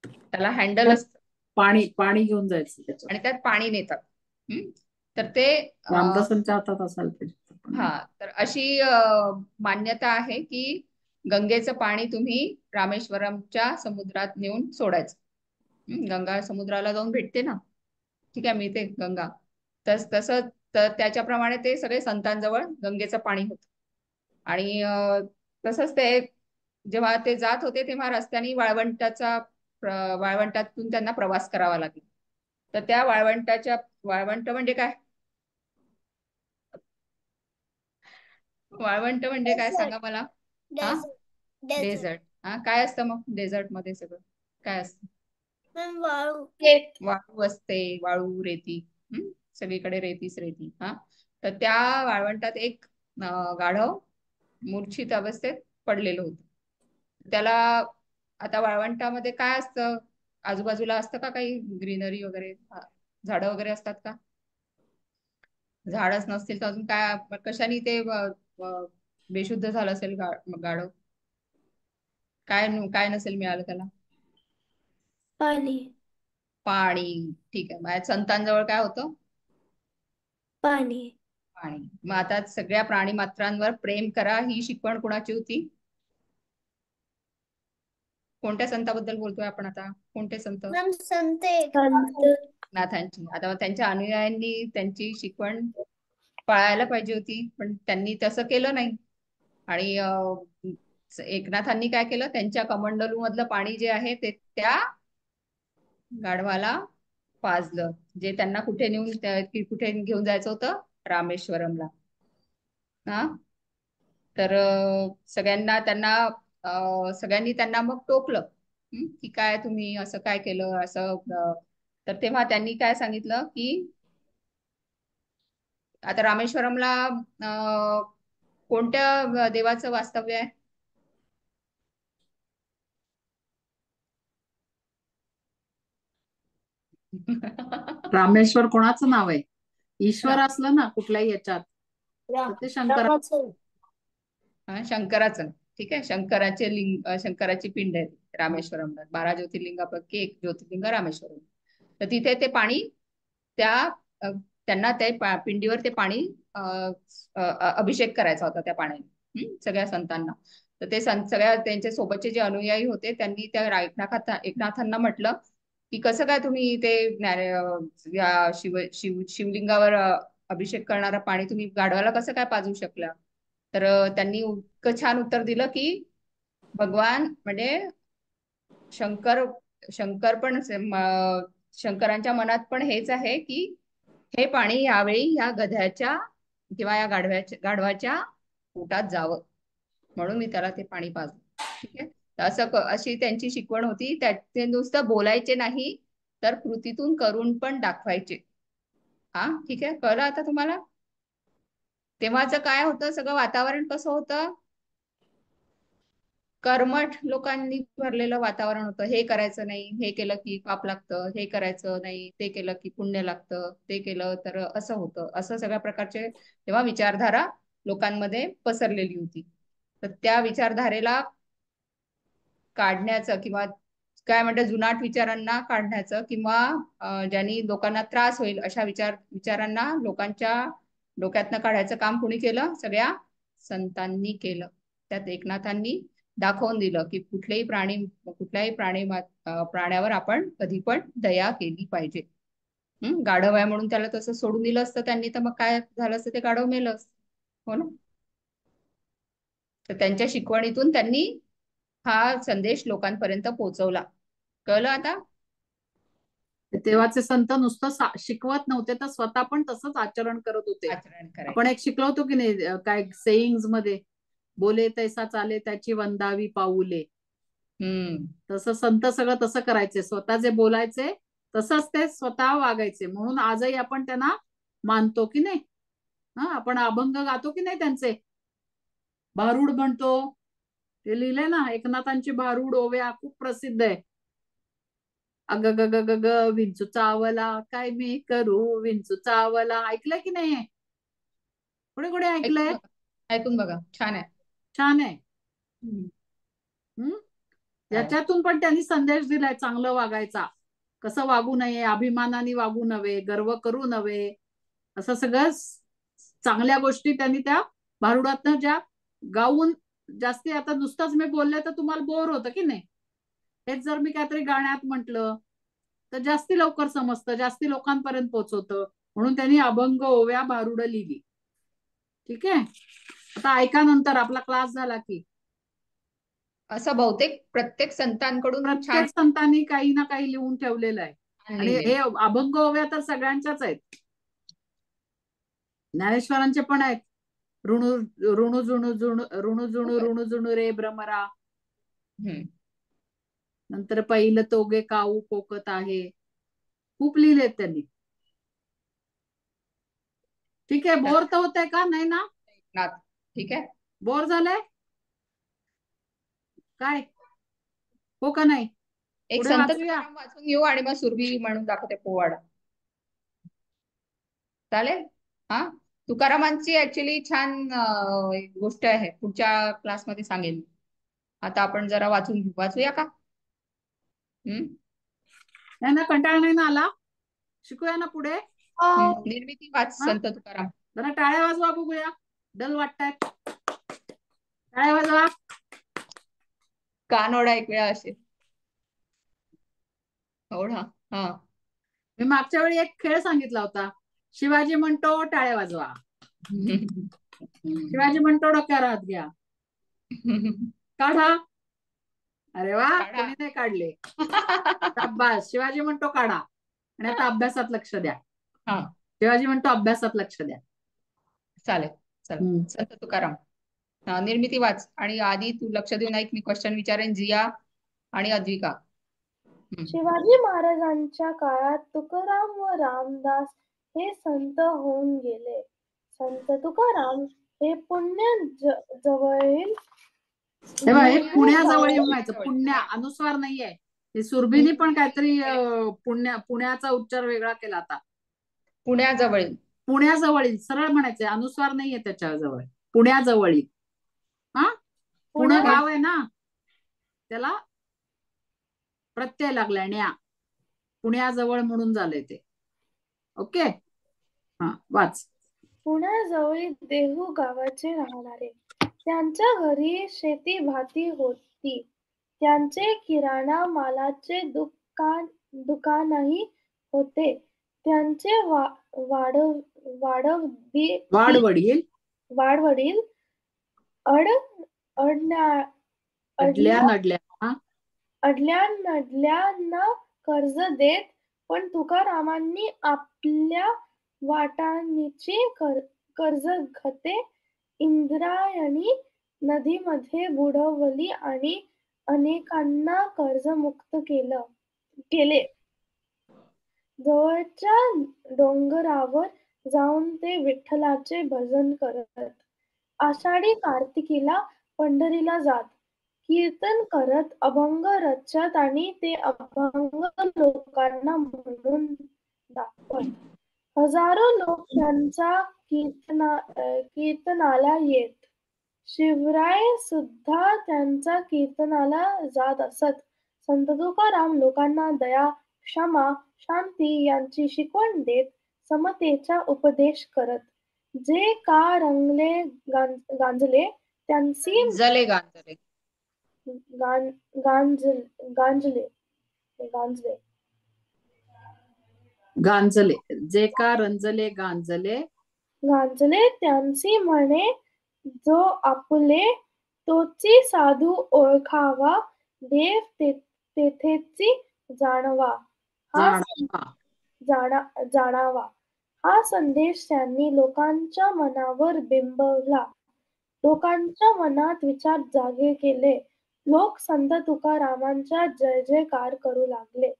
त्याला हँडल त्यात असतं पाणी पाणी घेऊन जायचं त्याच्यात. आणि त्यात पाणी नेतात. तर ते रामदासांच्या हातात असायला पाहिजे. हा, तर अशी मान्यता आहे की गंगेचं पाणी तुम्ही रामेश्वरमच्या समुद्रात नेऊन सोडायचं. गंगा समुद्राला जाऊन भेटते ना, ठीक आहे, मिळते गंगा. तसं तर त्याच्याप्रमाणे ते सगळे संतांजवळ गंगेचं पाणी होतं. आणि तसंच ते जेव्हा ते जात होते तेव्हा रस्त्याने वाळवंटातून त्यांना प्रवास करावा लागला. तर त्या वाळवंट म्हणजे काय? वाळवंट म्हणजे काय सांगा मला? हा, डेझर्ट. डेझर्ट. डेझर्ट. हा, काय असतं मग डेझर्ट मध्ये? सगळं काय असतं? मॅम वाळू. वाळू असते, वाळू, रेती. सगळीकडे रेतीच रेती. हा, तर त्या वाळवंटात एक गाढव मूर्छित अवस्थेत पडलेलं होतं. त्याला आता वाळवंटामध्ये काय असतं? आजूबाजूला असतं का काही ग्रीनरी वगैरे, झाडं वगैरे असतात का? झाडच नसतील तर अजून काय, कशाने ते बेशुद्ध झालं असेल गाढव? काय काय नसेल मिळालं त्याला? पाणी. पाणी. ठीक आहे, माझ्या संतांजवळ काय होतं? पाणी. पाणी. मग आता सगळ्या प्राणी मात्रांवर प्रेम करा ही शिकवण कुणाची होती? कोणत्या संताबद्दल बोलतोय आपण आता? कोणते संत? मॅम संत संत नाथांची. आता त्यांच्या अनुयायांनी त्यांची शिकवण पाळायला पाहिजे होती, पण त्यांनी तसं केलं नाही. आणि एकनाथांनी काय केलं, त्यांच्या कमंडलू मधलं पाणी जे आहे ते त्या गाढवाला पाजलं, जे त्यांना कुठे कुठे घेऊन जायचं होतं? रामेश्वरमला. हा, तर सगळ्यांनी त्यांना मग टोकलं, की काय तुम्ही असं काय केलं असं. तर तेव्हा त्यांनी काय सांगितलं की आता रामेश्वरमला कोणत्या देवाचं वास्तव्य आहे? रामेश्वर कोणाचं नाव आहे? ईश्वर असलं ना कुठल्याही याच्यात तर ते शंकर. रामाचं शंकराचं. ठीक आहे, शंकराची पिंड आहे रामेश्वरमला. 12 ज्योतिर्लिंगापैकी एक ज्योतिर्लिंग रामेश्वरम. तर तिथे ते पाणी त्यांना त्या पिंडीवर ते पाणी अभिषेक करायचा होता त्या पाण्याने, सगळ्या संतांना. तर ते सगळ्या त्यांच्या सोबतचे जे अनुयायी होते त्यांनी त्या एकनाथांना म्हटलं की कसं काय तुम्ही ते या शिवलिंगावर अभिषेक करणारं पाणी तुम्ही गाढवाला कसं काय पाजू शकला? तर त्यांनी इतकं छान उत्तर दिलं की भगवान म्हणजे शंकर शंकर पण शंकरांच्या मनात पण हेच आहे की हे पाणी यावेळी या गध्याच्या किंवा या गाढवाच्या पोटात जावं, म्हणून मी त्याला ते पाणी पाजलं. ठीक आहे, तर अशी त्यांची शिकवण होती. ते नुसतं बोलायचे नाही, तर कृतीतून करून पण दाखवायचे. हा, ठीक आहे, कळलं आता तुम्हाला? तेव्हाच काय होतं, सगळं वातावरण कसं होतं? कर्मठ लोकांनी भरलेलं वातावरण होतं. हे करायचं नाही, हे केलं की पाप लागतं, हे करायचं नाही, ते केलं की पुण्य लागतं, ते केलं तर असं होतं, असं सगळ्या प्रकारचे तेव्हा विचारधारा लोकांमध्ये पसरलेली होती. तर त्या विचारधारेला काढण्याचं किंवा काय म्हणतात जुनाट विचारांना काढण्याचं किंवा ज्यांनी लोकांना त्रास होईल अशा विचारांना लोकांच्या डोक्यातनं काढायचं काम कोणी केलं? सगळ्या संतांनी केलं. त्यात एकनाथांनी दाखवून दिलं की कुठल्याही प्राण्यावर आपण कधी पण दया केली पाहिजे. गाढव आहे म्हणून त्याला तसं सोडून दिलं असतं त्यांनी, तर मग काय झालं असतं? ते गाढव मेलं असतं. हो ना? तर त्यांच्या शिकवणीतून त्यांनी हा संदेश लोकांपर्यंत पोहोचवला. कळलं आता? तेव्हाचे संत नुसतं शिकवत नव्हते, तर स्वतः पण तसंच आचरण करत होते. आचरण आपण करायचं. एक शिकलो होतो की नाही, काय सेईंग्स मध्ये, बोले तैसा चाले त्याची वंदावी पाऊले. तसं संत सगळं तसं करायचे, स्वतः जे बोलायचे तसंच ते स्वतः वागायचे. म्हणून आजही आपण त्यांना मानतो की नाही. आपण अभंग गातो की नाही त्यांचे, भारुड म्हणतो. ते लिहिले ना, एकनाथांची भारुड ओव्या खूप प्रसिद्ध आहे. अग ग ग ग ग विंचू चावला काय मी करू, विंचू चावला. ऐकलंय की नाही? कुठे कुठे ऐकलंय? ऐकून बघा, छान आहे. छान आहे. चालेल. याच्यातून पण त्यांनी संदेश दिलाय चांगलं वागायचा, कसं वागू नये, अभिमानाने वागू नये, गर्व करू नये, असं सगळं चांगल्या गोष्टी त्यांनी त्या भारुडातनं ज्या गाऊन. जास्ती आता नुसतंच मी बोलले तर तुम्हाला बोर होतं की नाही. हेच जर मी काहीतरी गाण्यात म्हटलं तर जास्ती लवकर समजतं, जास्ती लोकांपर्यंत पोहोचवतं. म्हणून त्यांनी अभंग ओव्या भारुड लिहिली. ठीक आहे, आता ऐका नंतर आपला क्लास झाला की. असं बहुतेक प्रत्येक संतांकडून छान प्रत्येक संतांनी काही ना काही लिहून ठेवलेलं आहे. आणि हे अभंग ओव्या तर सगळ्यांच्याच आहेत. ज्ञानेश्वरांचे पण आहेत. ऋणू ऋणू जुणू जुणू ऋणू जुणू ऋणू जुणू रे भ्रमरा. नंतर पहिलं तोगे काऊ कोकत आहे. खूप लिहिलेत त्यांनी. ठीक आहे, बोर तर होतंय का नाही ना? ठीक आहे, बोर झालंय काय? हो का नाही? एक पुढे संत वाचूया. तुकाराम वाचून घेऊ आणि मग सुरभी म्हणून दाखवते पोवाडा. चालेल? हा, तुकारामांची ऍक्च्युली छान एक गोष्ट आहे, पुढच्या क्लासमध्ये सांगेन. आता आपण जरा वाचूया का? नाही ना, कंटाळा नाही ना आला? शिकूया ना पुढे. निर्मिती वाच संत तुकाराम. जरा टाळ्या वाजवा बघूया, डल वाटतायत. टाळ्या वाजवा. कानोडा एक वेळा असेल. एवढा. हा. मी मागच्या वेळी एक खेळ सांगितला होता. शिवाजी म्हणतो टाळ्या वाजवा, शिवाजी म्हणतो डोक्यावर हात घ्या, काढा. अरे वा, काढा. कोणी नाही काढले. शाबास, शिवाजी म्हणतो काढा. आणि आता अभ्यासात लक्ष द्या. हा, शिवाजी म्हणतो अभ्यासात लक्ष द्या. चालेल. चल, संत तुकाराम. निर्मिती वाच. आणि आधी तू लक्ष देऊन ऐक, मी क्वेश्चन विचारेन. जिया आणि अद्विका. शिवाजी महाराजांच्या काळात तुकाराम व रामदास हे संत होऊन गेले. संत तुकाराम हे जवळील तेव्हा हे देहू पुण्याजवळ येऊन गावात व्हायचं. पुण्या अनुस्वार नाहीये. हे सुरभीने पण काहीतरी पुण्याचा उच्चार वेगळा केला आता. पुण्याजवळील. पुण्याजवळील सरळ म्हणायचंय, अनुस्वार नाहीये त्याच्याजवळ. पुण्याजवळील. हा, पुणे गाव आहे ना, त्याला प्रत्यय लागलाय ण्या. पुण्याजवळ म्हणून झालंय ते. ओके, हा वाच. पुण्याजवळील देहू गावाचे राहणारे. त्यांच्या घरी शेती भाती होती. त्यांचे किराणा मालाचे दुकानही होते. त्यांचे वाडवडील अडल्यानडल्यांना कर्ज देत, पण तुकारामांनी आपल्या वाटाणीची कर्जघटे इंद्रायणी नदीमध्ये बुडवली आणि अनेकांना कर्जमुक्त केले. जवळच्या डोंगरावर जाऊन ते विठ्ठलाचे भजन करत. आषाढी कार्तिकीला पंढरीला जात. कीर्तन करत, अभंग रचत आणि ते अभंग लोकांना म्हणून दाखवत. हजारो लोक त्यांच्या कीर्तनाला येत. शिवराय सुद्धा त्यांच्या कीर्तनाला जात असत. संत तुकाराम लोकांना दया, क्षमा, शांती यांची शिकवण देत समतेचा उपदेश करत. जे का रंगले गांजले त्यांची गांजले, जे का रंजले गांजले त्यांची म्हणे, जो आपुले तोची साधू ओळखावा, देव तेथेची जाणावा. हा संदेश त्यांनी लोकांच्या मनावर बिंबवला. लोकांच्या मनात विचार जागे केले. लोक संत तुकारामांचा जय जयकार करू लागले.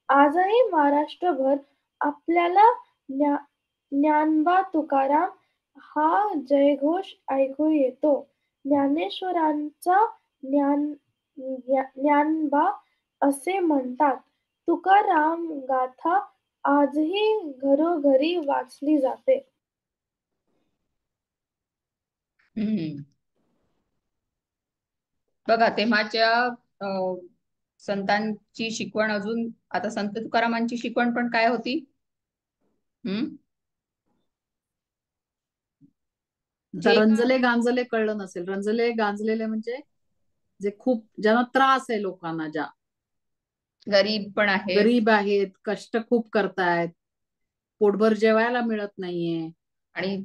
आजही महाराष्ट्रभर आपल्याला ज्ञानबा तुकाराम हा जयघोष ऐकू येतो. ज्ञानेश्वरांचा ज्ञानबा असे म्हणतात. तुकाराम गाथा आजही घरोघरी वाचली जाते. बघा, तेव्हाच्या संतांची शिकवण अजून, आता संत तुकारामांची शिकवण पण काय होती? रंजले गांजले कळलं नसेल. रंजले गांजलेले म्हणजे जे खूप ज्यांना त्रास आहे, लोकांना ज्या गरीब पण आहे, गरीब आहेत, कष्ट खूप करतायत, पोटभर जेवायला मिळत नाहीये, आणि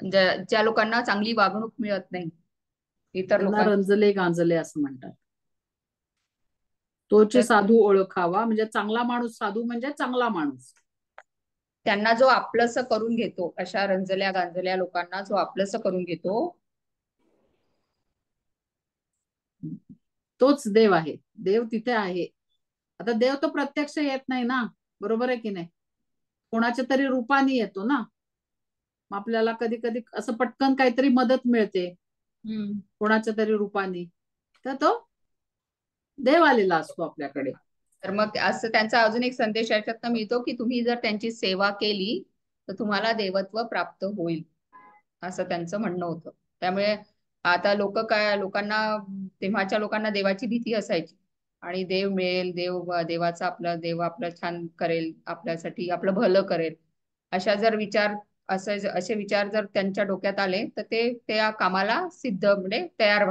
ज्या लोकांना चांगली वागणूक मिळत नाही, इतर त्यांना लोकांना रंजले गांजले असं म्हणतात. तोची साधू ओळखावा म्हणजे चांगला माणूस. साधू म्हणजे चांगला माणूस. त्यांना जो आपलंस करून घेतो, अशा रंजल्या गांजल्या लोकांना जो आपलंस करून घेतो, तोच देव आहे. देव तिथे आहे. आता देव तो प्रत्यक्ष येत नाही ना, बरोबर आहे की नाही? कोणाच्या तरी रूपाने येतो ना. आपल्याला कधी कधी असं पटकन काहीतरी मदत मिळते कोणाच्या तरी रूपाने, तर तो देव आलेला असतो आपल्याकडे. तर मग असं त्यांचा अजून एक संदेश याच्यातनं मिळतो की तुम्ही जर त्यांची सेवा केली तर तुम्हाला देवत्व प्राप्त होईल, असं त्यांचं म्हणणं होतं. त्यामुळे आता लोकांना, तेव्हाच्या लोकांना देवाची भीती असायची, आणि देव मिळेल, देव आपलं छान करेल, आपल्यासाठी आपलं भलं करेल, असे विचार जर त्यांच्या डोक्यात आले तर ते त्या कामाला सिद्ध म्हणजे तयार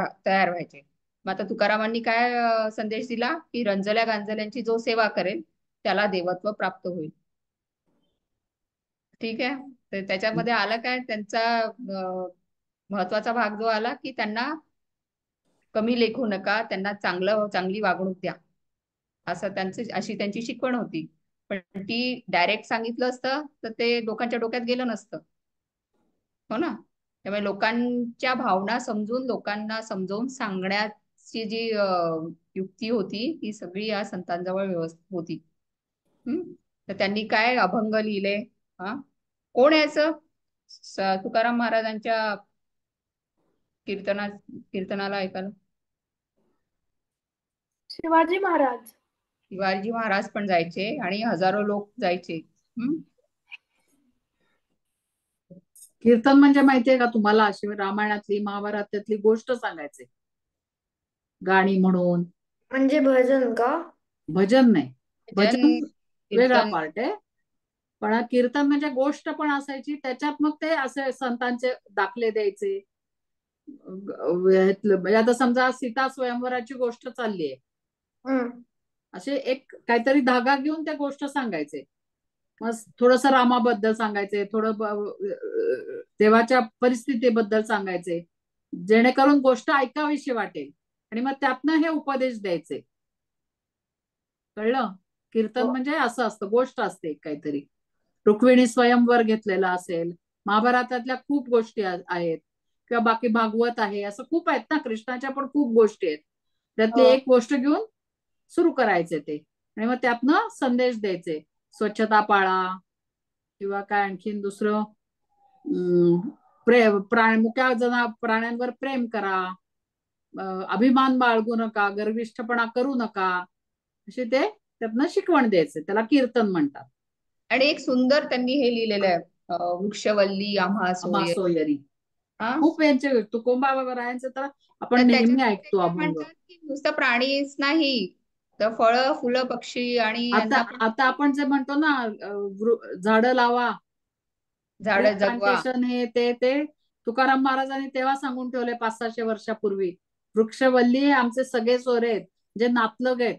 व्हायचे. मग आता तुकारामांनी काय संदेश दिला की रंजल्या गांजल्यांची जो सेवा करेल त्याला देवत्व प्राप्त होईल. ठीक आहे. तर त्याच्यामध्ये आला काय त्यांचा महत्वाचा भाग जो आला की त्यांना कमी लेखू नका, त्यांना चांगली वागणूक द्या, असं अशी त्यांची शिकवण होती. पण ती डायरेक्ट सांगितलं असतं तर ते लोकांच्या डोक्यात गेलं नसतं. हो ना. त्यामुळे लोकांच्या भावना समजून लोकांना समजावून सांगण्याची जी युक्ती होती ती सगळी या संतांजवळ व्यवस्थित होती. तर त्यांनी काय अभंग लिहिले. हा, कोण यायचं तुकाराम महाराजांच्या कीर्तनाला ऐकायला? शिवाजी महाराज. शिवाजी महाराज पण जायचे आणि हजारो लोक जायचे. कीर्तन म्हणजे माहितीये का तुम्हाला? अशी रामायणातली महाभारतातली गोष्ट सांगायचे गाणी म्हणून. म्हणजे भजन का? भजन नाही, भजन वेगळा कीर्तन पार्ट आहे. पण कीर्तन म्हणजे गोष्ट पण असायची त्याच्यात, मग ते असे संतांचे दाखले द्यायचे. म्हणजे आता समजा सीता स्वयंवराची गोष्ट चालली आहे, असे एक काहीतरी धागा घेऊन त्या गोष्ट सांगायचे. मग थोडस रामाबद्दल सांगायचे, थोडं देवाच्या परिस्थितीबद्दल सांगायचे, जेणेकरून गोष्ट ऐकावीशी वाटेल आणि मग त्यातनं हे उपदेश द्यायचे. कळलं? कीर्तन म्हणजे असं असतं, गोष्ट असते काहीतरी. रुक्मिणी स्वयंवर घेतलेला असेल, महाभारतातल्या खूप गोष्टी आहेत, किंवा बाकी भागवत आहे, असं खूप आहेत ना, कृष्णाच्या पण खूप गोष्टी आहेत. त्यातली एक गोष्ट घेऊन सुरू करायचे ते आणि मग त्यातनं संदेश द्यायचे. स्वच्छता पाळा किंवा काय आणखीन दुसरं, मुक्या प्राण्यांवर प्रेम करा, अभिमान बाळगू नका, गर्विष्ठपणा करू नका, असे ते त्यातनं शिकवण द्यायचे. त्याला कीर्तन म्हणतात. आणि एक सुंदर त्यांनी हे लिहिलेलं आहे, वृक्षवल्ली आम्हा सोय. सोयरी. हा, खूप यांचे तुकोबारायांचे तर आपण तर नेहमी त्याच्यात ते ऐकतो काय अभंग. म्हणतात की नुसतं प्राणीच नाही तर फळं फुलं पक्षी आणि आता यांना पण आता आपण जे म्हणतो ना, झाडं लावा, ट्री झाडं जगवा. प्लांटेशन, हे ते तुकाराम महाराजांनी तेव्हा सांगून ठेवले 500-600 वर्षापूर्वी. वृक्षवल्ली हे आमचे सगळे सोरे आहेत, जे नातलग आहेत,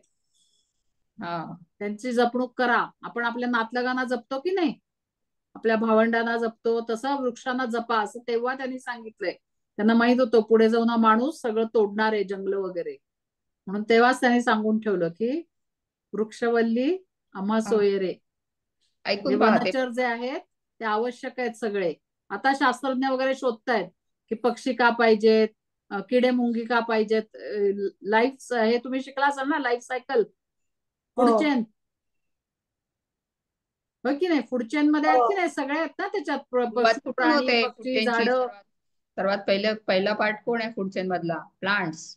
हा, त्यांची जपणूक करा. आपण आपल्या नातलगांना जपतो की नाही, आपल्या भावंडांना जपतो, तसं वृक्षांना जपा, असं तेव्हा त्यांनी सांगितलंय. त्यांना माहित होतं पुढे जाऊन हा माणूस सगळं तोडणार आहे, जंगल वगैरे, म्हणून तेव्हाच त्यांनी सांगून ठेवलं की वृक्षवल्ली आम्हा हा. सोयरे. हे ऐकून पाहते. वनचर जे आहेत ते आवश्यक आहेत सगळे. आता शास्त्रज्ञ वगैरे शोधतायत की पक्षी का पाहिजेत, किडे मुंगी का पाहिजेत. लाईफ हे तुम्ही शिकला असाल ना, लाईफ सायकल, फूड चेन, हो की नाही? फूड चेन मध्ये आहेत की नाही, सगळे आहेत ना त्याच्यात, सुरुवात पशु कुठून प्राणी होते फूड पक्षी चेनची? झाड. सर्वात पहिला पार्ट कोण आहे फूड चेन मधला? प्लांट्स.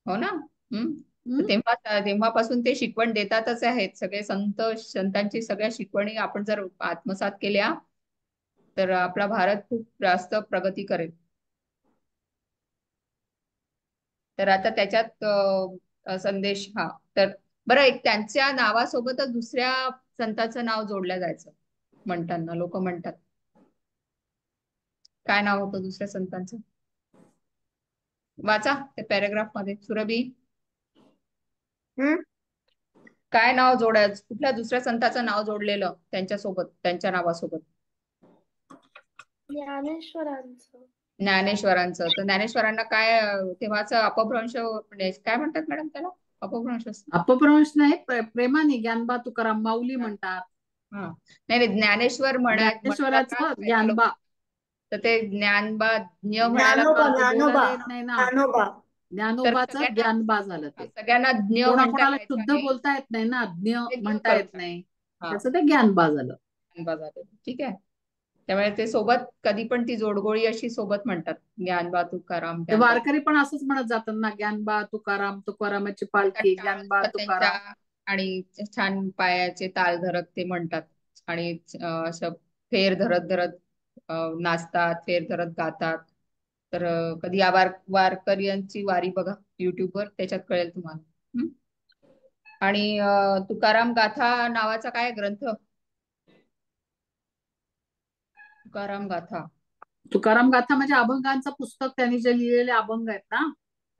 हो ना. तर तेव्हापासून ते शिकवण देतातच आहेत. सगळे संतांची सगळ्या शिकवणी आपण जर आत्मसात केल्या तर आपला भारत खूप जास्त प्रगती करेल. तर आता त्याच्यात संदेश, हा, तर बरं, एक त्यांच्या नावासोबतच दुसऱ्या संतांचं नाव जोडलं जायचं म्हणताना लोक म्हणतात. काय नाव होतं दुसऱ्या संतांचं? वाचा त्या पॅराग्राफ मध्ये सुरभी. काय नाव जोडायचं? कुठल्या दुसऱ्या संतांचं नाव जोडलेलं त्यांच्यासोबत, त्यांच्या नावासोबत? ज्ञानेश्वरांचं. ज्ञानेश्वरांचं. तर ज्ञानेश्वरांना काय तेव्हाच अपभ्रंश म्हणजे काय म्हणतात मॅडम त्याला? अपभ्रंश अपभ्रंश नाही, प्रेमाने ज्ञानबा तुकाराम माऊली म्हणतात. हा, नाही नाही, ज्ञानेश्वर म्हणतात ना ज्ञानेश्वराचं काही लोक. ज्ञानबा. तर ते ज्ञानबा ज्ञ म्हणायला ज्ञानोबा ते ज्ञानोबा बोलायला येत नाही ना. ज्ञानोबा. तर ज्ञानोबाचं सगळ्यांना ज्ञानबा झालं ते. सगळ्यांना ज्ञ म्हणता कोणाकोणाला यायचं शुद्ध आहे, बोलता येत नाही ना, ज्ञ ते ज्ञ म्हणता करून येत टाका. नाही, हा, त्याचं ते ज्ञानबा झालं. ज्ञानबा झाले. ठीक आहे. त्यामुळे ते सोबत कधी पण ती जोडगोळी अशी सोबत म्हणतात, ज्ञानबा तुकाराम ते ज्ञानबा. वारकरी पण असंच म्हणत जातात ना, ज्ञानबा तुकाराम, तुकारामाची आता पालखी, टाळ ज्ञानबा असतात त्यांच्या तुकाराम. आणि छान पायाचे ताल धरत ते म्हणतात. आणि असं फेर धरत धरत नाचतात, फेर धरत गातात. तर कधी या वारकऱ्यांची वारी बघा युट्यूबवर, त्याच्यात कळेल तुम्हाला. आणि तुकाराम गाथा नावाचा काय ग्रंथ? तुकाराम गाथा. तुकाराम गाथा म्हणजे अभंगांचं पुस्तक, त्यांनी जे लिहिलेले अभंग आहेत ना,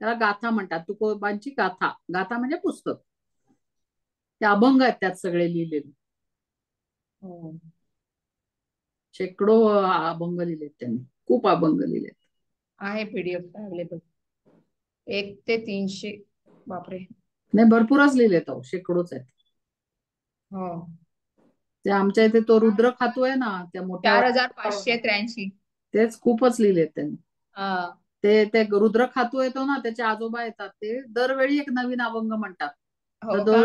त्याला गाथा म्हणतात. तुकोबांची गाथा. गाथा म्हणजे पुस्तक. ते अभंग आहेत त्यात सगळे लिहिलेले. हो. शेकडो अभंग लिहिलेत त्यांनी. खूप अभंग लिहिलेत. आहे PDF अवेलेबल. 1 ते 300. बापरे. नाही, भरपूरच लिहिलेत अहो, शेकडोच आहेत. हो. ते आमच्या इथे तो रुद्र खातो आहे ना, त्या मोठ्या 4583. तेच खूपच लिहिलेत त्यांनी. हा. ते ते रुद्र खातो येतो ना, त्याचे आजोबा येतात, ते दरवेळी एक नवीन अभंग म्हणतात. तर हो का?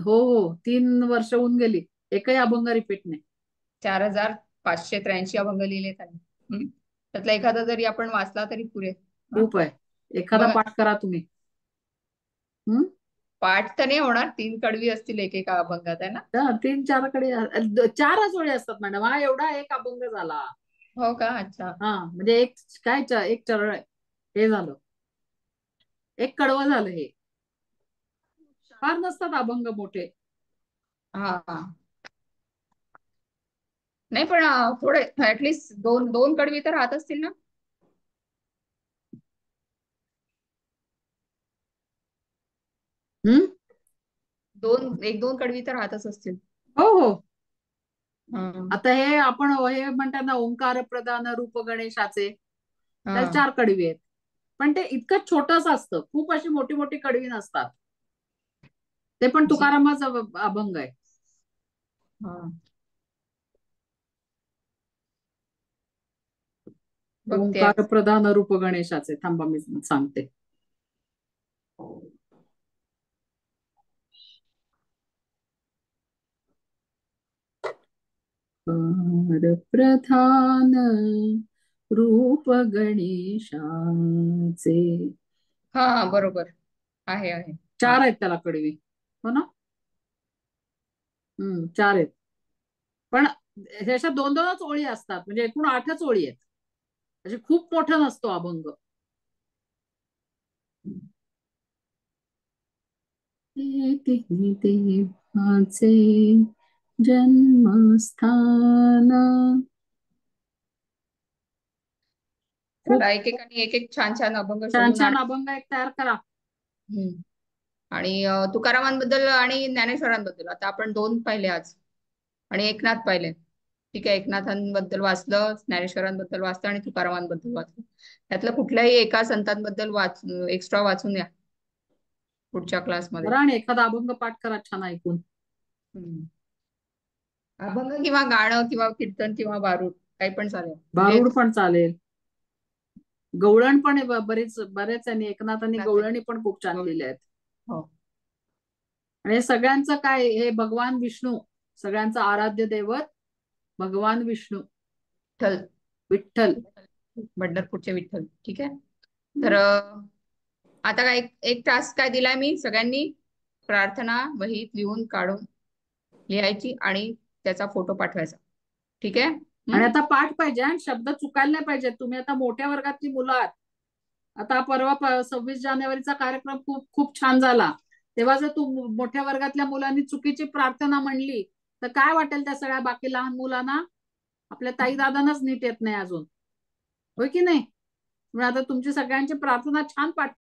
हो हो, 3 वर्ष होऊन गेली, एकही अभंग रिपीट नाही. 4583 अभंग लिहिले त्यांनी. त्यातला एखादा जरी आपण वाचला तरी पुरे. हा? खूप आहे. एखादा बघा, पाठ करा तुम्ही. हम्म. पाठ तर नाही होणार, 3 कडवी असतील एकेका अभंगात, आहे ना? 3-4 कडे 4च ओळी असतात मॅडम. हा एवढा एक अभंग झाला. हो का? अच्छा. हा म्हणजे एक काय एक चरण हे झालं, एक कडवं झालं. हे फार नसतात अभंग मोठे. हा हा. नाही पण थोडे ऍटलीस्ट दोन दोन कडवी तर राहत असतील ना? हम्म. 1-2 कडवी तर राहतच असतील. हो हो. हा. आता हे आपण हे म्हणतात ना, ओंकार प्रधान रूप गणेशाचे, त्याला हा. 4 कडवी आहेत. पण ते इतकं छोटस असतं, खूप अशी मोठी मोठी कडवी नसतात. ते पण तुकारामाचा अभंग आहे. हा. बघते. ओंकार प्रधान रूप गणेशाचे. थांबा मी सांगते. ओंकार प्रधान रूप गणेशाचे. हा हा, बरोबर. आहे आहे. 4 आहेत त्याला कडवी. हो ना. 4 आहेत. पण ह्याच्या 2-2च ओळी असतात, म्हणजे एकूण 8च ओळी आहेत. म्हणजे खूप मोठा नसतो अभंग. देवाचे जन्मस्थान. चला, एकेकाने एक एक छान छान अभंग छान शोधून छान अभंग एक तयार करा. आणि तुकारामांबद्दल आणि ज्ञानेश्वरांबद्दल आता आपण 2 पाहिले आज, आणि एकनाथ पाहिले. ठीक आहे, एकनाथांबद्दल वाचलं, ज्ञानेश्वरांबद्दल वाचलं आणि तुकारामांबद्दल वाचलं. त्यातलं कुठल्याही एका संतांबद्दल एक्स्ट्रा वाचून या पुढच्या क्लासमध्ये. बरं, आणि एखादा अभंग पाठ करा छान ऐकून. अभंग किंवा गाणं किंवा कीर्तन किंवा भारुड, काही पण चालेल. भारुड पण चालेल. गवळण पण बरेच आणि एकनाथांनी गवळणी पण खूप छान लिहिल्या आहेत. हो. आणि सगळ्यांचं काय, हे भगवान विष्णू, सगळ्यांचं आराध्य दैवत भगवान विष्णू, विठ्ठल, पंढरपूरचे विठ्ठल. ठीक आहे. तर आता काय एक टास्क काय दिलाय मी, सगळ्यांनी प्रार्थना वहीत लिहून काढून लिहायची आणि त्याचा फोटो पाठवायचा. ठीक आहे. आणि आता पाठ पाहिजे आणि शब्द चुकायला नाही पाहिजे. तुम्ही आता मोठ्या वर्गातली मुलं आहात. आता परवा 26 जानेवारीचा कार्यक्रम खूप खूप छान झाला. तेव्हा जर तू मोठ्या वर्गातल्या मुलांनी चुकीची प्रार्थना म्हणली तर काय वाटेल त्या सगळ्या बाकी लहान मुलांना? आपल्या ताई दादांनाच नीट येत नाही अजून, होय की नाही? आता तुमची सगळ्यांची प्रार्थना छान पाठ